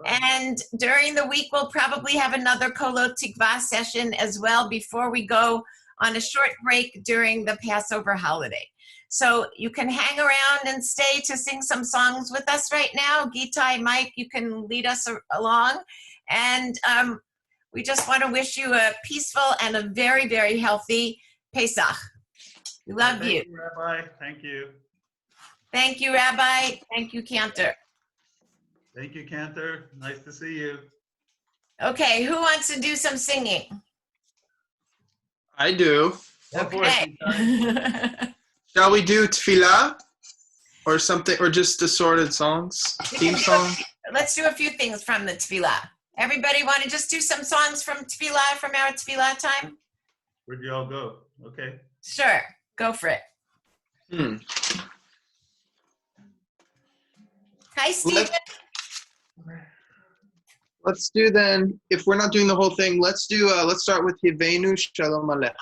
And during the week, we'll probably have another Kolot Tikva session as well before we go on a short break during the Passover holiday. So you can hang around and stay to sing some songs with us right now. Gitai, Mike, you can lead us along. And we just want to wish you a peaceful and a very, very healthy Pesach. We love you. Thank you, Rabbi. Thank you. Thank you, Rabbi. Thank you, Cantor. Thank you, Cantor. Nice to see you. Okay, who wants to do some singing? I do. Okay. Shall we do tefillah or something, or just assorted songs, theme song? Let's do a few things from the tefillah. Everybody want to just do some songs from tefillah, from our tefillah time? Where'd you all go? Okay. Sure, go for it. Hi, Stephen. Let's do then, if we're not doing the whole thing, let's start with Yevenu Shalom Aleichem.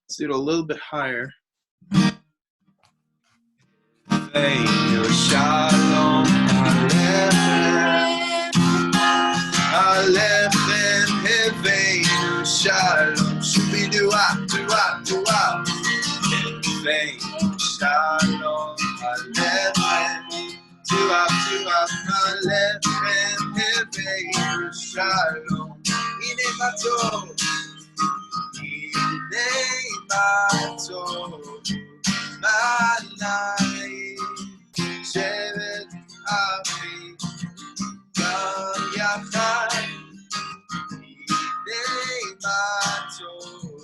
Let's do it a little bit higher. Yevenu Shalom Aleichem, Aleichem, Yevenu Shalom, Shubi Dua, Dua, Dua, Yevenu Shalom Aleichem, Dua, Dua, Aleichem, Yevenu Shalom, Ine Matov, Ine Matov, Malai, Shevet Avi, Gam Yachad, Ine Matov,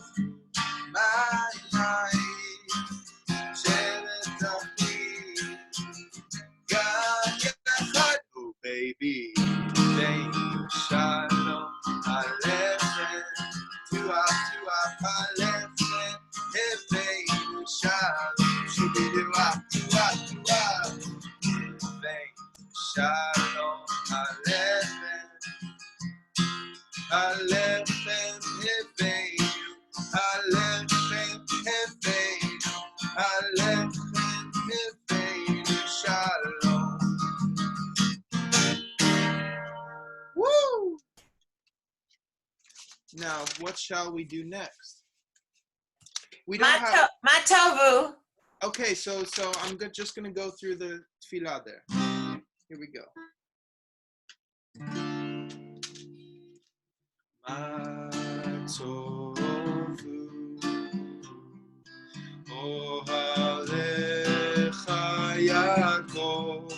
Malai, Shevet Avi, Gam Yachad, oh baby, Yevenu Shalom Aleichem, Dua, Dua, Aleichem, Yevenu Shalom. shalom. Alechem Heveinu, Alechem Heveinu, Alechem Heveinu Shalom. Woo! Now, what shall we do next? We don't have. Matovu. Okay, so just gonna go through the tefillah there. Here we go. Matovu, ohalecha Yaakov,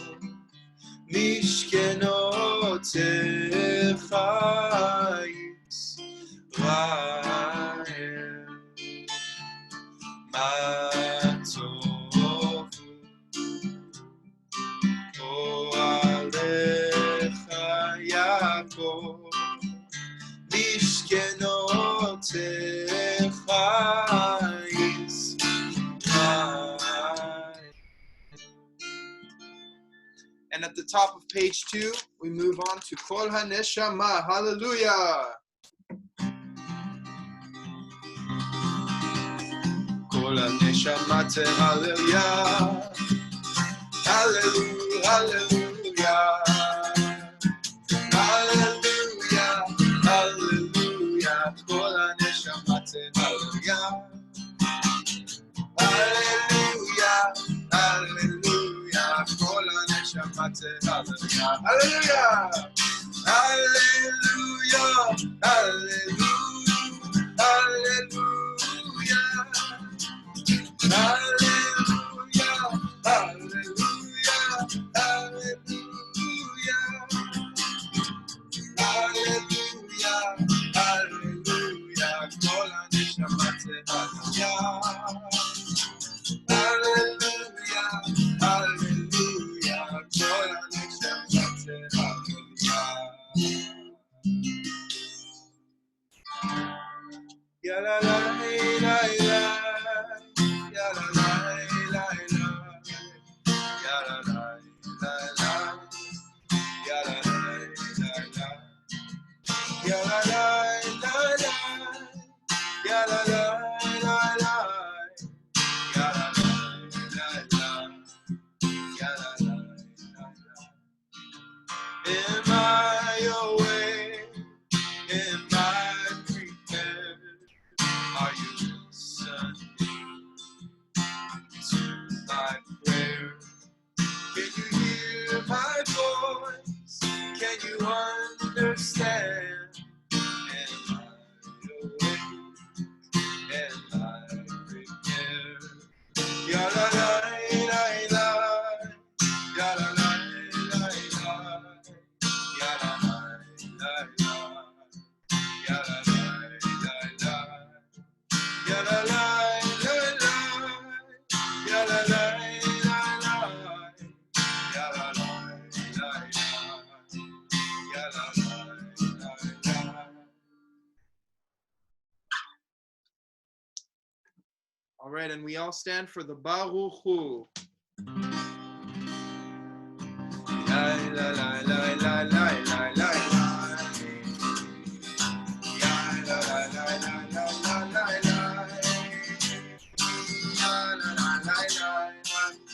mishkenotecha Yisrael. Matovu, ohalecha Yaakov, mishkenotecha Yisrael. And at the top of page 2, we move on to Kol HaNeshama. Hallelujah. Kol HaNeshama te hallelujah. Hallelujah, hallelujah. Hallelujah, hallelujah. Kol HaNeshama te hallelujah. Hallelujah, hallelujah. Kol HaNeshama te hallelujah. Hallelujah. Hallelujah, hallelujah, hallelujah. Hallelujah, hallelujah, hallelujah. Hallelujah, hallelujah. Kol HaNeshama te hallelujah. Hallelujah, hallelujah. Kol HaNeshama te hallelujah. Ya la la la la. Ya la la la la. Ya la la la la. Ya la la la la. Ya la la la la. Ya la la la la. Ya la la la la. Ya la la la la. Am I awake? Am I prepared? Are you listening to my prayer? Can you hear my voice? Can you understand? Am I awake? Am I prepared? Ya la la la la. Ya la la la la. Ya la la la la. Ya la la la la. Ya la la la la. Ya la la la la. Ya la la la la. Ya la la la la. All right, and we all stand for the Baruch Hu. La la la la la la la la. Ya la la la la la la la la. Ya la la la la.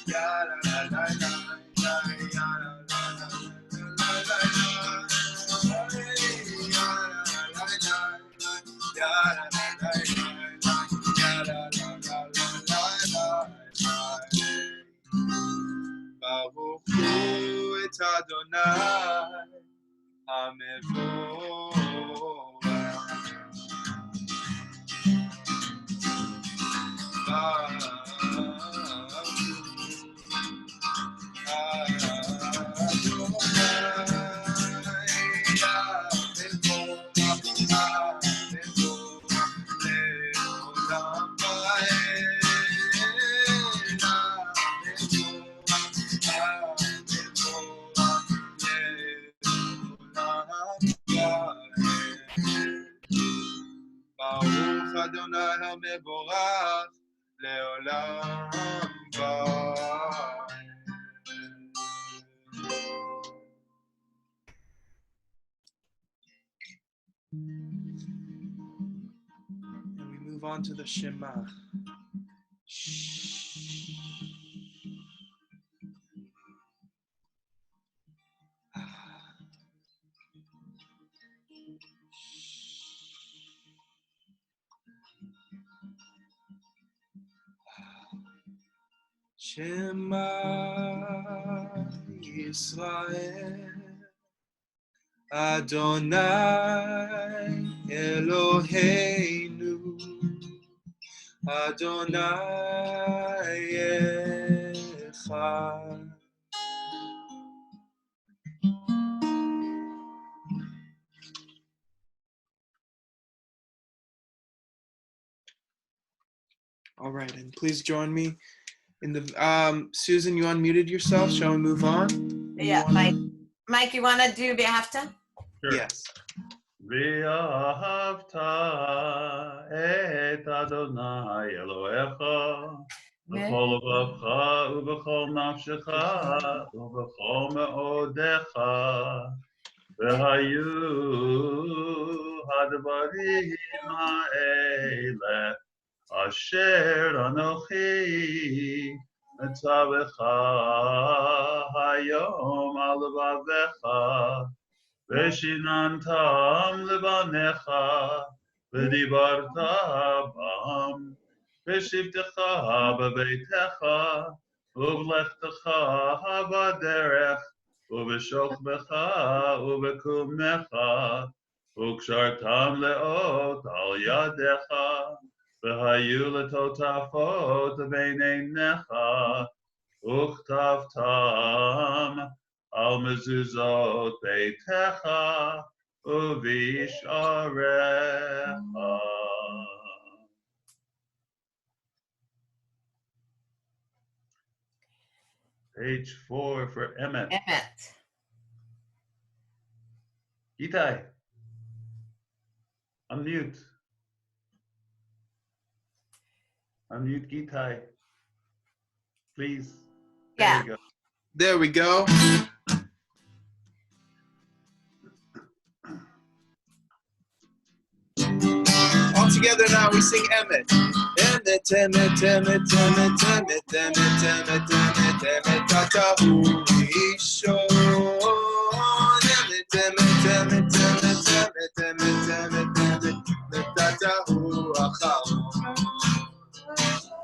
Ya la la la la. Ya la la la la. Baruch Hu et Adonai ברוך אדוני המבורך לעולם ועד. move on to the Shema. Shema Yisrael Adonai Eloheinu Adonai Echad. All right, and please join me in the Susan, you unmuted yourself. Shall we move on? Yeah, Mike, you want to do Be'afta? Sure. Yes. ואהבת את אדוני אלוהיך בכל לבבך ובכל נפשך ובכל מאודיך והיו הדברים האלה אשר אנוכי מצווך היום על לבביך ושיננתם לבניך ודיברת בם בשבתך בביתך ובלכתך בדרך ובשוכבך ובקומך וקשרתם לאות על ידיך והיו לטוטפות בין עיניך וכתבתם על מזוזות ביתך ובשעריך. Page 4 for Emmet. Itai, unmute. Unmute Gitai, please. There we go. There we go. All together now we sing Emmet. Emmet, Emmet, Emmet, Emmet, Emmet, Emmet, Emmet, Emmet, Emmet, Tatahu Ishon. Emmet, Emmet, Emmet, Emmet, Emmet, Emmet, Emmet, Emmet, Tatahu Acharon.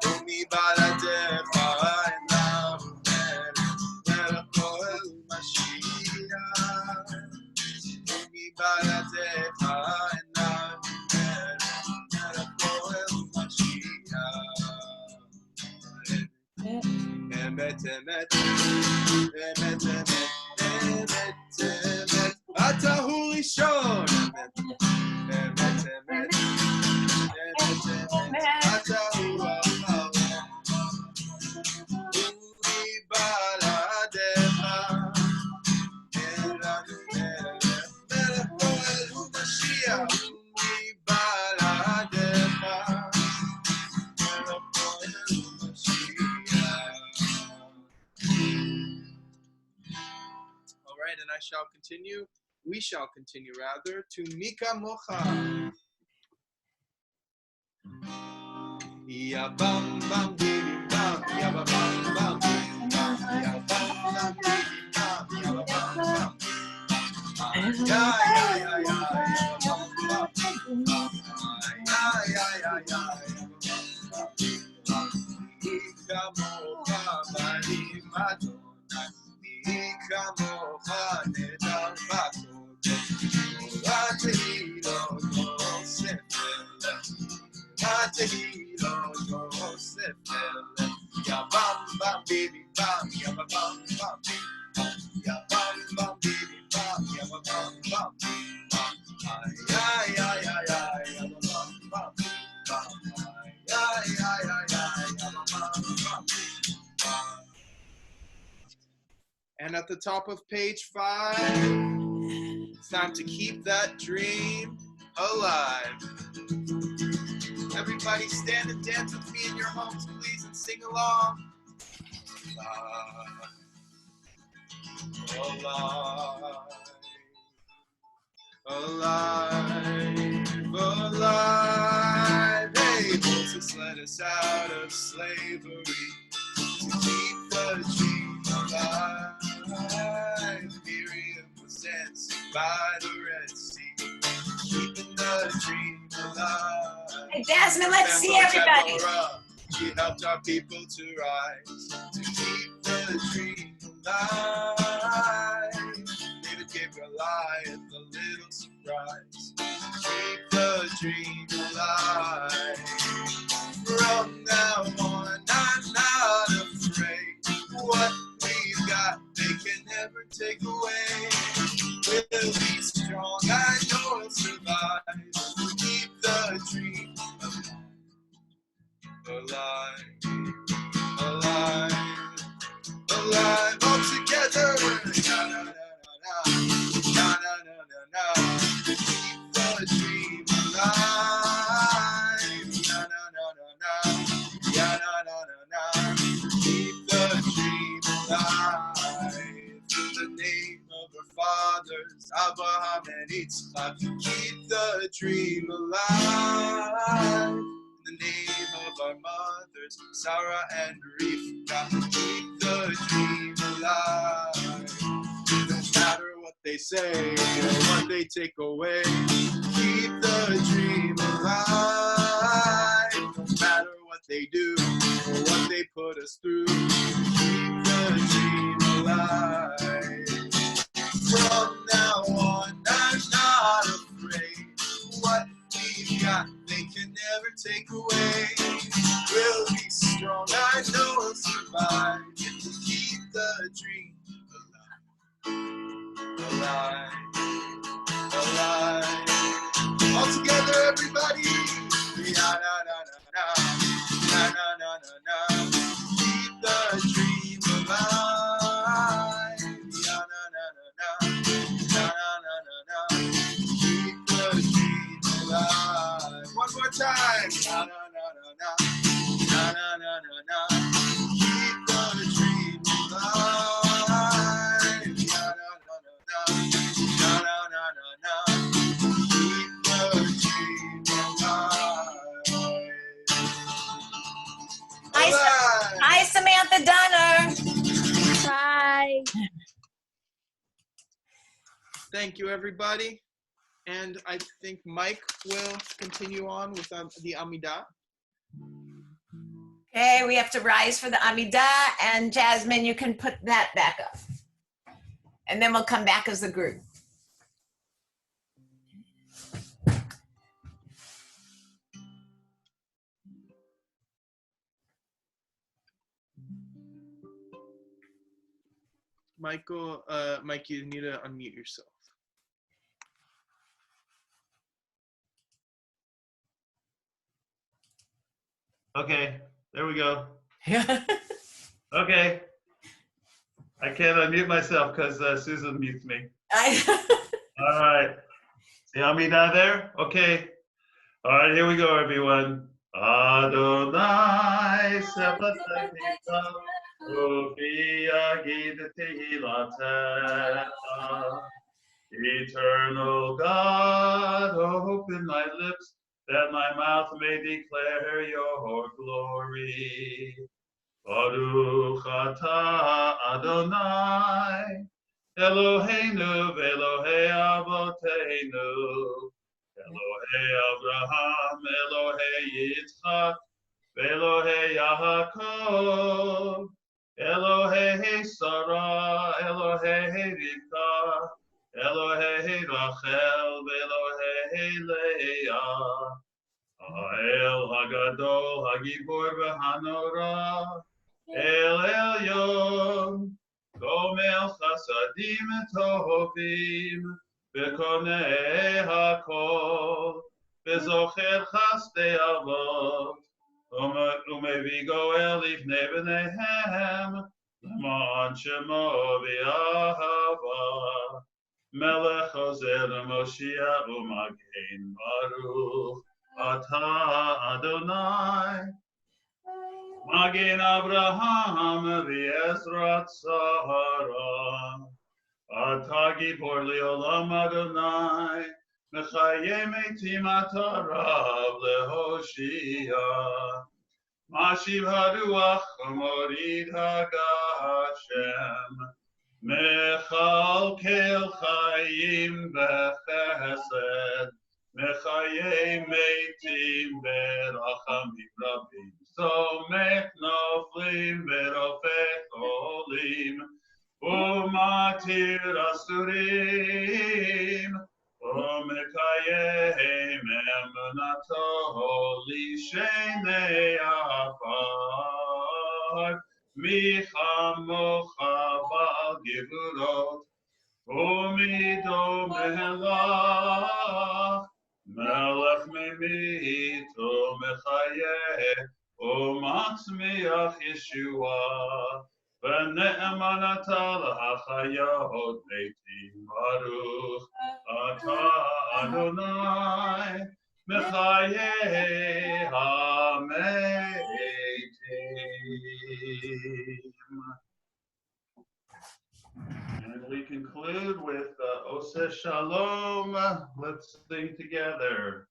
Umi baladecha enav melech Koel Mashiach. Umi baladecha enav melech Koel Mashiach. Emet, emet, emet, emet, emet, emet, Atahu Rishon. Emet, emet, emet, emet, Atahu Acharon. Umi baladecha elanu melech Koel Mashiach. Umi baladecha melech Koel Mashiach. All right, and I shall continue. We shall continue rather to Mika Mocha. Ya bam bam bim bam, ya ba bam bam bim bam, ya bam bam bim bam, ya ba bam bam. Ya ya ya ya, ya ba bam bam. Ya ya ya ya, ya ba bam bam. Mika Mocha bani Adonai, Mika Mocha nedar bakodesh. Atehilo Yosefel, Atehilo Yosefel, Ya bam bam baby bam, ya ba bam bam bam, ya bam bam baby bam, ya ba bam bam bam, ay ay ay ay, ya ba bam bam bam, ay ay ay ay, ya ba bam bam bam. And at the top of page 5, it's time to keep that dream alive. Everybody stand and dance with me in your homes, please, and sing along. Alive, alive, alive, alive, hey, Moses led us out of slavery to keep the dream alive. Miriam was dancing by the Red Sea, keeping the dream alive. Hey, Jasmine, let's see everybody. She helped our people to rise, to keep the dream alive. David gave Goliath a little surprise, keep the dream alive. From now on, I'm not afraid. What we've got, they can never take away. We'll be strong, I know we'll survive. Keep the dream alive, alive, alive, all together. Na na na na na na na na. Keep the dream alive. Na na na na na. Ya na na na na. Keep the dream alive. In the name of our fathers, Abraham and Yitzchak, keep the dream alive. In the name of our mothers, Sarah and Rivka, keep the dream alive. No matter what they say or what they take away, keep the dream alive. No matter what they do or what they put us through, keep the dream alive. From now on, I'm not afraid. What we've got, they can never take away. We'll be strong, I know we'll survive. Keep the dream alive, alive. All together, everybody. Na na na na na, na na na na na. Keep the dream alive. Na na na na na, na na na na na. Keep the dream alive. One more time. Na na na na na, na na na na na. Keep the dream alive. Na na na na na, na na na na na. Keep the dream alive. Hi, Samantha Dunner. Hi. Thank you, everybody. And I think Mike will continue on with the Amidah. Okay, we have to rise for the Amidah, and Jasmine, you can put that back up. And then we'll come back as a group. Michael, Mike, you need to unmute yourself. Okay, there we go. Okay. I can't unmute myself because Susan mutes me. All right. See Amidah there? Okay. All right, here we go, everyone. Adonai sepataycha, ufi yagid tehilatecha. Eternal God, open my lips, that my mouth may declare your glory. Baruch atah Adonai, Eloheinu ve'Elohei avoteinu, Elohei Abraham, Elohei Yitzchak, ve'Elohei Yaakov, Elohei Sarah, Elohei Rivka, Elohei Rachel, ve'Elohei Leah, Ha'el Hagadol, Hagibor v'Hanora, El Elyon, Gomel Chasadim Tovim, V'Konei Hakol, V'Zocher Chasdei Avot, U'Mevii Goel Livnei B'neihem, L'ma'an Shemo v'Ahava, Melech Ozer Moshiach U'Magen Baruch, Atah Adonai, Magen Abraham v'Ezrat Sahara, Atah Gibor Le'olam Adonai, מחיי מתים אתה רב להושיע. משיב הרוח ומוריד הגשם. מכלכל חיים בחסד. מחיי מתים ברחמים רבים. סומך נופלים ורופא חולים. ומתיר אסורים. ומקיים אמונתו לשני עפר. מי כמוך בעל גבורות ומידו מלך. מלך ממית ומחיה ומצמיח ישועה. ונאמן אתה להחיות מתים ברוך אתה אדוני מחיי המתים. And we conclude with Ose Shalom. Let's sing together.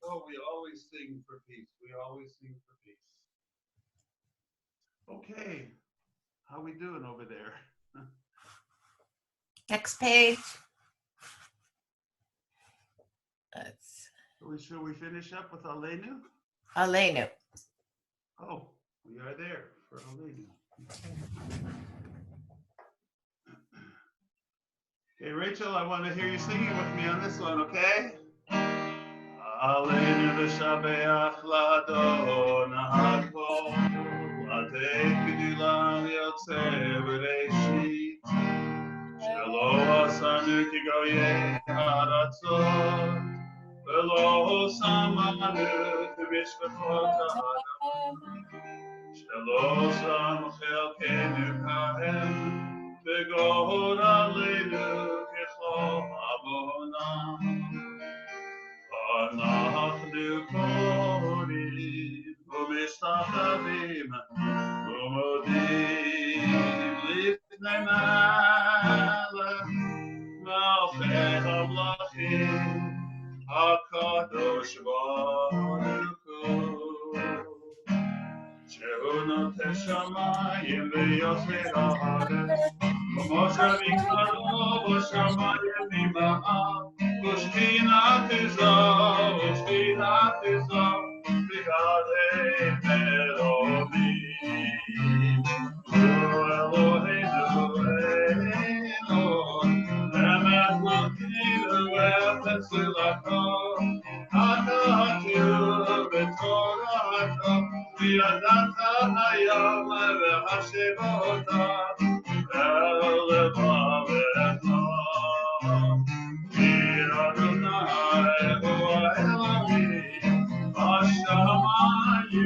Oh, we always sing for peace. We always sing for peace. Okay, how we doing over there? Next page. Should we finish up with Aleinu? Aleinu. Oh, we are there for Aleinu. Okay, Rachel, I want to hear you singing with me on this one, okay? Aleinu v'shabeach l'Adon ha'kol, l'atei g'dula liyotzeh b'reishit, shelo asanu kigoyei haratzot, v'lo samanu k'mishpachot ha'adam, shelo sam chelkenu kahem, v'god aleinu k'chol abonam. אנחנו קוראים ומשתחווים ומודים לפני מלך מלכי המלכים הקדוש ברוך הוא שהוא נוטה שמיים ויוצר הארץ ומושבים קרו בשמיים ממעל ושכינת זו, בגדי מרומים. הוא אלוהינו אלוהינו, אמת מלכינו ותצילתו, אתה כתוב בתורתו, וידעת היום והשבתה, אל לבבך. Adonai, Elohim, Hashamayim.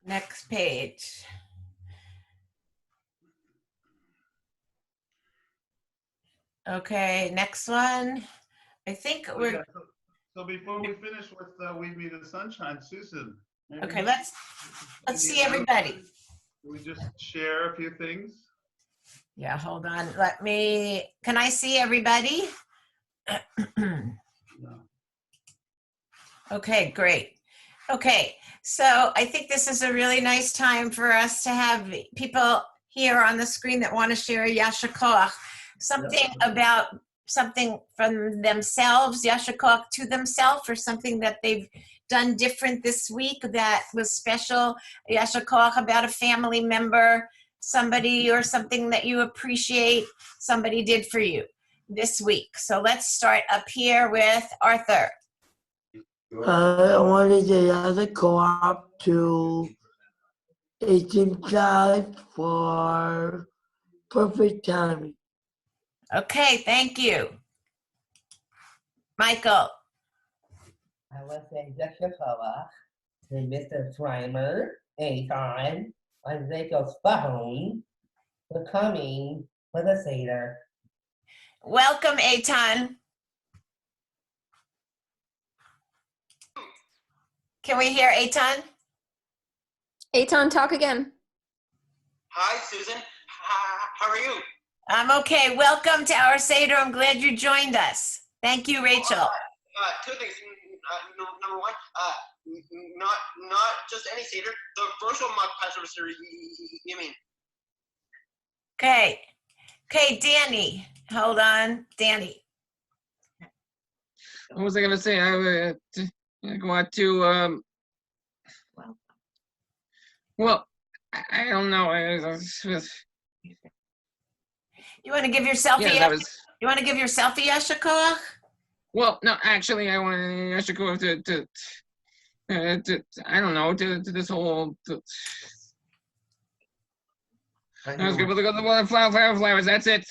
Next page. Okay, next one. I think we're So before we finish with We Be the Sunshine, Susan. maybe okay. Let's see everybody. we just share a few things? Yeah, hold on. Let me. Can I see everybody? Okay, great. Okay, so I think this is a really nice time for us to have people here on the screen that want to share Yasher Koach, something about something from themselves, Yasher Koach to themselves, or something that they've done different this week that was special, Yasher Koach about a family member, somebody or something that you appreciate somebody did for you this week. So let's start up here with Arthur. I wanted to other co-op to 18 class for perfect timing. Okay, thank you. Michael. I want to say Yasher Koach to Mr. Primer, Aton, on Zako's phone for coming for the Seder. Welcome, Eitan. Can we hear Eitan? Eitan, talk again. Hi, Susan. How are you? I'm okay. Welcome to our Seder. I'm glad you joined us. Thank you, Rachel. Two things. Number one, not just any Seder, the virtual mock Passover Seder, you mean? Okay. Okay, Danny. Hold on. Danny. What was I gonna say? I want to well, I don't know. You want to give yourself Yeah, you want to give yourself a Yasher Koach? Well, no, actually, I want Yasher Koach to I don't know, to this whole. I was gonna go the flowers. That's it.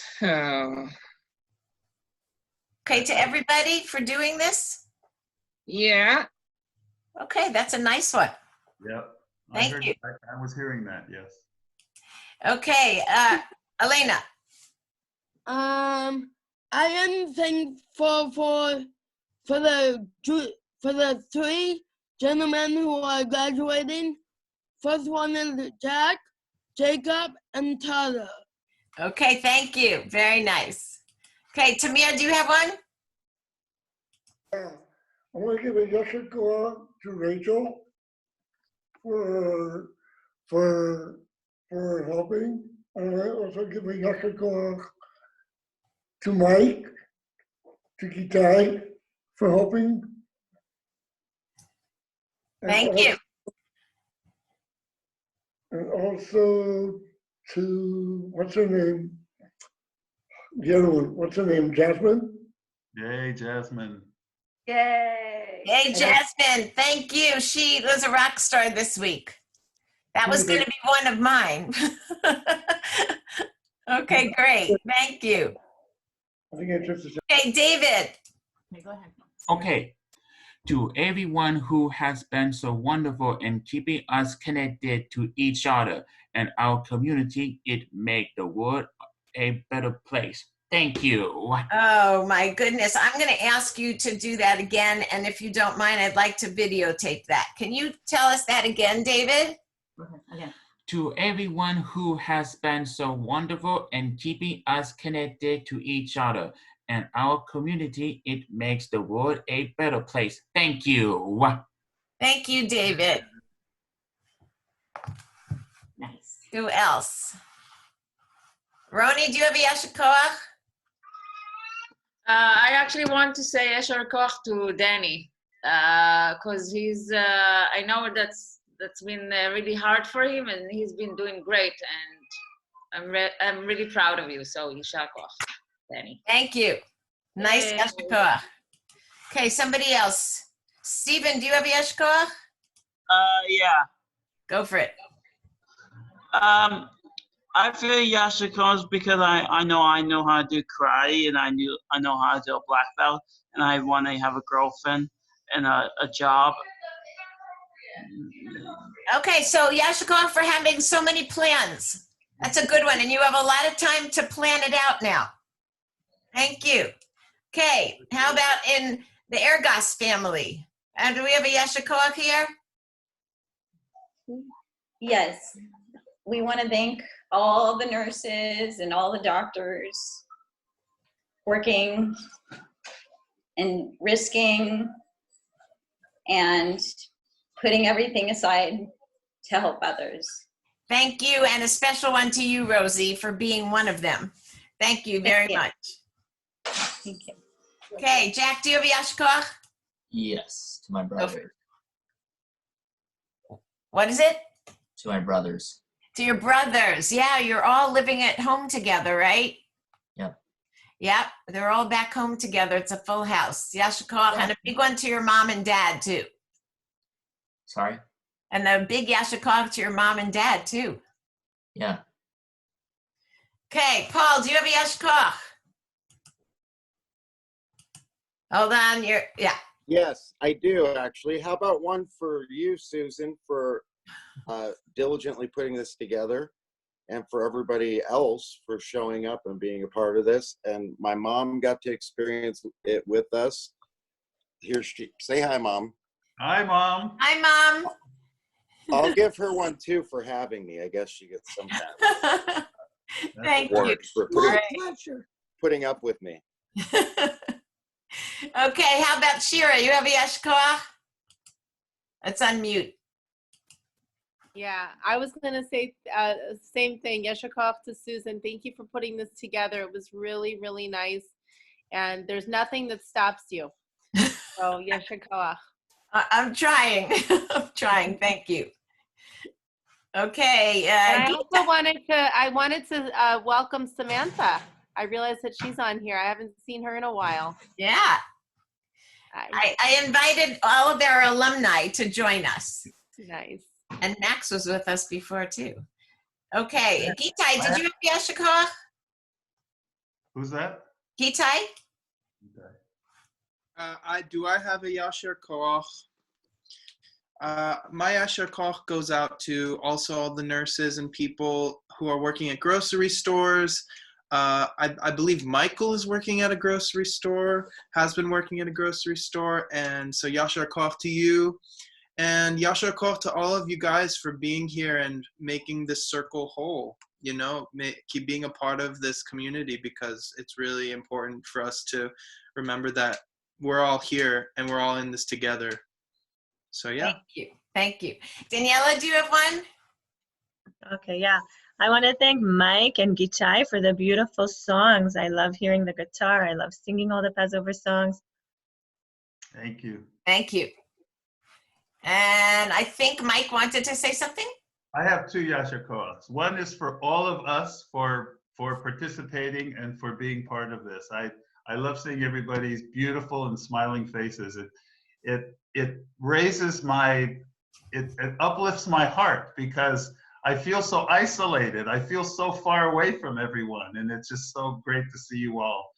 Okay, to everybody for doing this? Yeah. Okay, that's a nice one. Yep. Thank you. I was hearing that, yes. Okay, Elena. I am thankful for the three gentlemen who are graduating. First one is Jack, Jacob, and Tyler. Okay, thank you. Very nice. Okay, Tamir, do you have one? Yeah. I want to give a Yasher Koach to Rachel for helping. And I also give a Yasher Koach to Mike, to Gitai for helping. Thank you. And also to, what's her name? The other one, what's her name? Jasmine? Yay, Jasmine. Yay. Hey, Jasmine, thank you. She was a rock star this week. That was going to be one of mine. Okay, great. Thank you. I think it's just Okay, David. Okay, go ahead. Okay. To everyone who has been so wonderful in keeping us connected to each other and our community, it makes the world a better place. Thank you. Oh my goodness. I'm going to ask you to do that again. And if you don't mind, I'd like to videotape that. Can you tell us that again, David? Again. To everyone who has been so wonderful in keeping us connected to each other and our community, it makes the world a better place. Thank you. Thank you, David. Nice. Who else? Roni, do you have a Yasher Koach? I actually want to say Yasher Koach to Danny, because he's. I know that's been really hard for him, and he's been doing great. And I'm really proud of you. So Yasher Koach, Danny. Thank you. Nice Yay. Yasher Koach. Okay, somebody else. Stephen, do you have a Yasher Koach? Yeah. Go for it. I feel Yasher Koach because I know how to cry, and I know how to do a black belt, and I want to have a girlfriend and a job. Okay, so Yasher Koach for having so many plans. That's a good one, and you have a lot of time to plan it out now. Thank you. Okay, how about in the Ergas family? And do we have a Yasher Koach here? Yes. We want to thank all the nurses and all the doctors working and risking and putting everything aside to help others. Thank you, and a special one to you, Rosie, for being one of them. Thank you very much. Thank you. Okay, Jack, do you have a Yasher Koach? Yes, to my brother. What is it? To my brothers. To your brothers. Yeah, you're all living at home together, right? Yep. Yep, they're all back home together. It's a full house. Yasher Koach, and a big one to your mom and dad, too. Sorry? And a big Yasher Koach to your mom and dad, too. Yeah. Okay, Paul, do you have a Yasher Koach? Hold on, yeah. Yes, I do actually. How about one for you, Susan, for diligently putting this together, and for everybody else for showing up and being a part of this. And my mom got to experience it with us. Here she, say hi, Mom. Hi, Mom. Hi, Mom. I'll give her one too for having me. I guess she gets some kind of Thank you. reward for putting up with me. Okay, how about Shira? You have a Yasher Koach? It's on mute. Yeah, I was going to say same thing. Yasher Koach to Susan. Thank you for putting this together. It was really, really nice. And there's nothing that stops you. So Yasher Koach. I'm trying. I'm trying. Thank you. Okay. And I wanted to welcome Samantha. I realized that she's on here. I haven't seen her in a while. Yeah. I invited all of our alumni to join us. Nice. And Max was with us before, too. Okay. Gitai, did you have Yasher Koach? Who's that? Gitai? I have a Yasher Koach. My Yasher Koach goes out to also all the nurses and people who are working at grocery stores. I believe Michael is working at a grocery store, has been working at a grocery store, and so Yasher Koach to you. And Yasher Koach to all of you guys for being here and making this circle whole. You know, keep being a part of this community, because it's really important for us to remember that we're all here and we're all in this together. So yeah. Thank you. Thank you. Daniela, do you have one? Okay, yeah. I want to thank Mike and Gitai for the beautiful songs. I love hearing the guitar. I love singing all the Passover songs. Thank you. Thank you. And I think Mike wanted to say something. I have two Yasher Koachs. One is for all of us for participating and for being part of this. I love seeing everybody's beautiful and smiling faces. It raises it uplifts my heart, because I feel so isolated. I feel so far away from everyone, and it's just so great to see you all.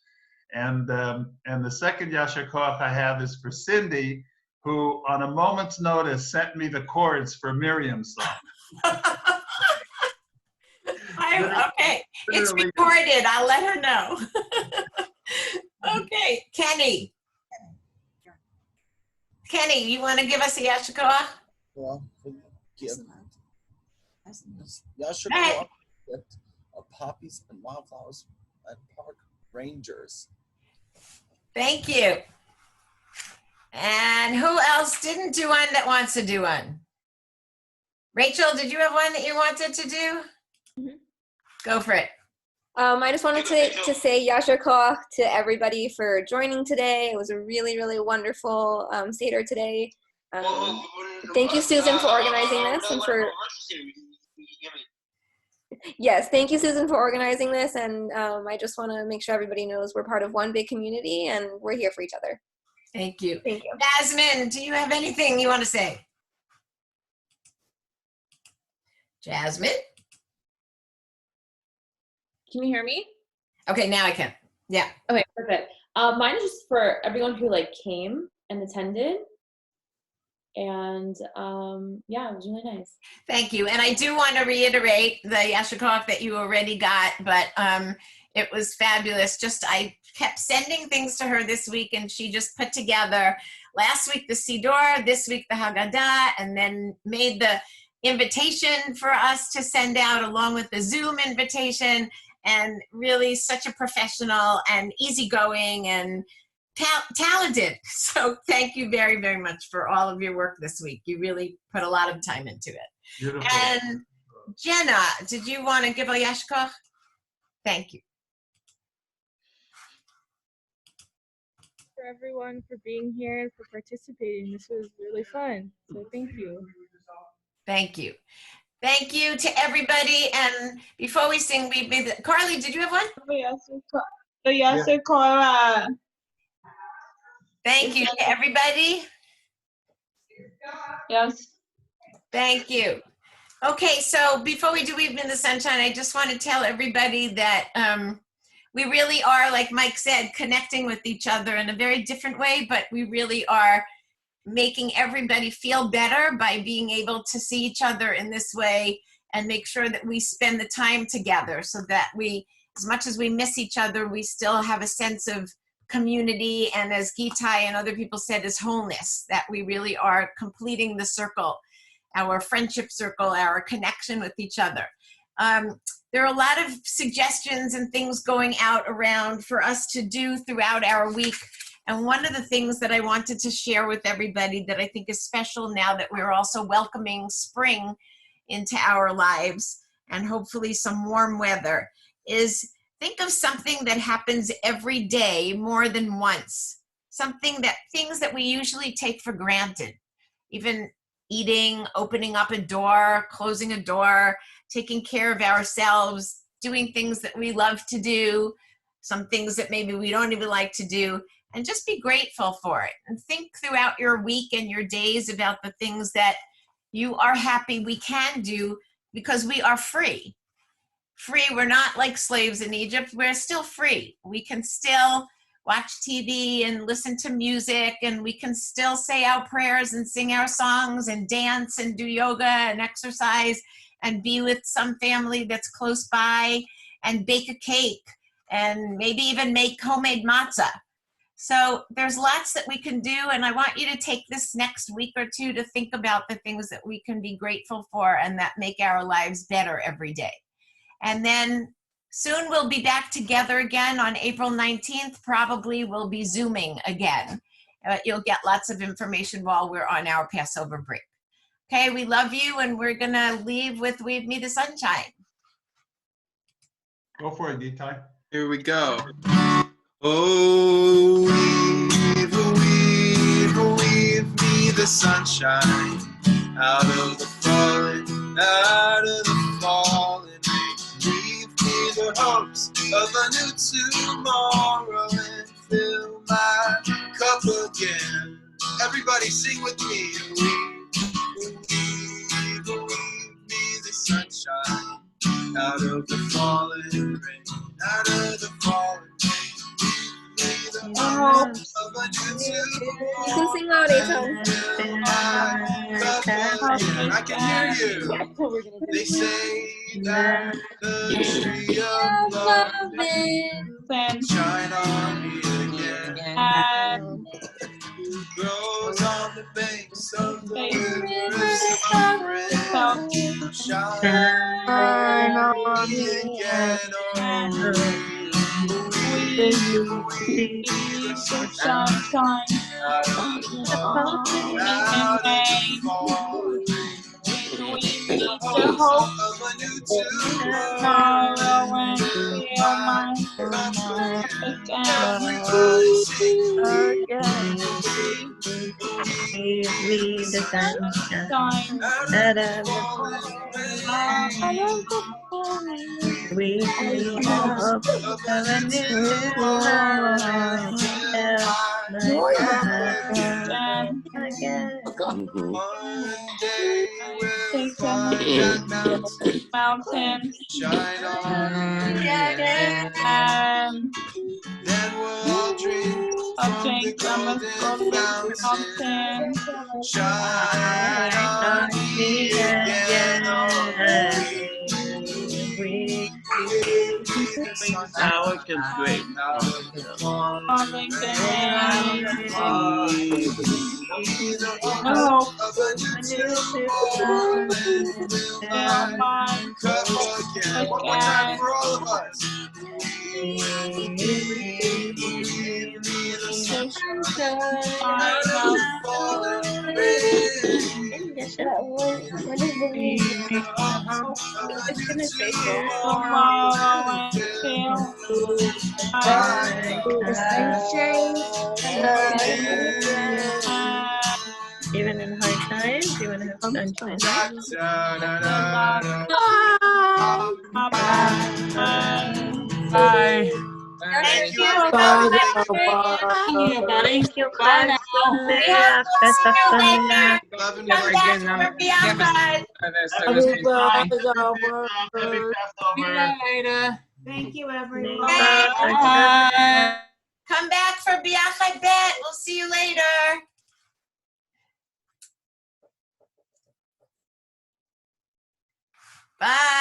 And the second Yasher Koach I have is for Cindy, who on a moment's notice sent me the chords for Miriam's song. Okay, it's recorded. I'll let her know. Okay, Kenny. Kenny, you want to give us a Yasher Koach? Well, Yasher Koach of poppies and wildflowers at park rangers. Thank you. And who else didn't do one that wants to do one? Rachel, did you have one that you wanted to do? Go for it. I just wanted to say Yasher Koach to everybody for joining today. It was a really, really wonderful Seder today. Thank you, Susan, for organizing this and for... Yes, thank you, Susan, for organizing this. And I just want to make sure everybody knows we're part of one big community and we're here for each other. Thank you. Thank you. Jasmine, do you have anything you want to say? Jasmine? Can you hear me? Okay, now I can. Yeah. Okay, perfect. Mine is just for everyone who came and attended. And yeah, it was really nice. Thank you. And I do want to reiterate the Yasher Koach that you already got, but it was fabulous. I kept sending things to her this week, and she just put together last week the Seder, this week the Haggadah, and then made the invitation for us to send out along with the Zoom invitation, and really such a professional and easygoing and talented. So thank you very, very much for all of your work this week. You really put a lot of time into it. Beautiful. And Jenna, did you want to give a Yasher Koach? Thank you. For everyone for being here and for participating. This was really fun. So thank you. Thank you. Thank you to everybody. And before we sing, Carly, did you have one? Yasher Koach. Thank you to everybody. Yes. Thank you. Okay, so before we do Weave in the Sunshine, I just want to tell everybody that we really are, like Mike said, connecting with each other in a very different way, but we really are making everybody feel better by being able to see each other in this way and make sure that we spend the time together so that we, as much as we miss each other, we still have a sense of community, and as Gitai and other people said, is wholeness, that we really are completing the circle, our friendship circle, our connection with each other. There are a lot of suggestions and things going out around for us to do throughout our week. And one of the things that I wanted to share with everybody that I think is special now that we're also welcoming spring into our lives and hopefully some warm weather is think of something that happens every day more than once. Things that we usually take for granted. Even eating, opening up a door, closing a door, taking care of ourselves, doing things that we love to do, some things that maybe we don't even like to do, and just be grateful for it. And think throughout your week and your days about the things that you are happy we can do because we are free. Free, we're not like slaves in Egypt, we're still free. We can still watch TV and listen to music, and we can still say our prayers and sing our songs and dance and do yoga and exercise and be with some family that's close by and bake a cake and maybe even make homemade matzah. So there's lots that we can do, and I want you to take this next week or two to think about the things that we can be grateful for and that make our lives better every day. And then soon we'll be back together again on April 19th. Probably we'll be Zooming again. You'll get lots of information while we're on our Passover break. Okay, we love you, and we're going to leave with Weave Me the Sunshine. Go for it, Gitai. Here we go. Oh, weave me the sunshine out of the falling rain. Weave me the hopes of a new tomorrow and fill my cup again. Everybody sing with me. Weave me the sunshine out of the falling rain, out of the falling rain. You can sing out, Ethan. I can hear you. They say that the tree of love shine on me again. Grows on the banks of the rivers of spring. Shine on me again. Oh, weave me the sunshine, and rain. We need the hope tomorrow and feel my again. Breathe the sunshine Sunshine, out of the we need the hope of a new morning. Help my heart again. take a mountain, Shine on Again. and then we'll drink I'll from the drink from a golden golden fountain. fountain. Shine on me again, We Power comes great. Falling again. the No hope hope, of a new morning feel will my come again. One more time again. for all of us. Sunshine of Falling rain. What is the name? It's gonna say so. tomorrow and feel my The sunshine even in hard times, you want to have sunshine, right? Bye. Thank you so Bye, much. See you, buddy. Thank you, Bye class. now. We hope to see you later. Love and Come back for Bianca. everybody's over. Happy Passover. See you later. Thank you, everyone. Bye. Come back for Bianca Bet. We'll see you later. Bye.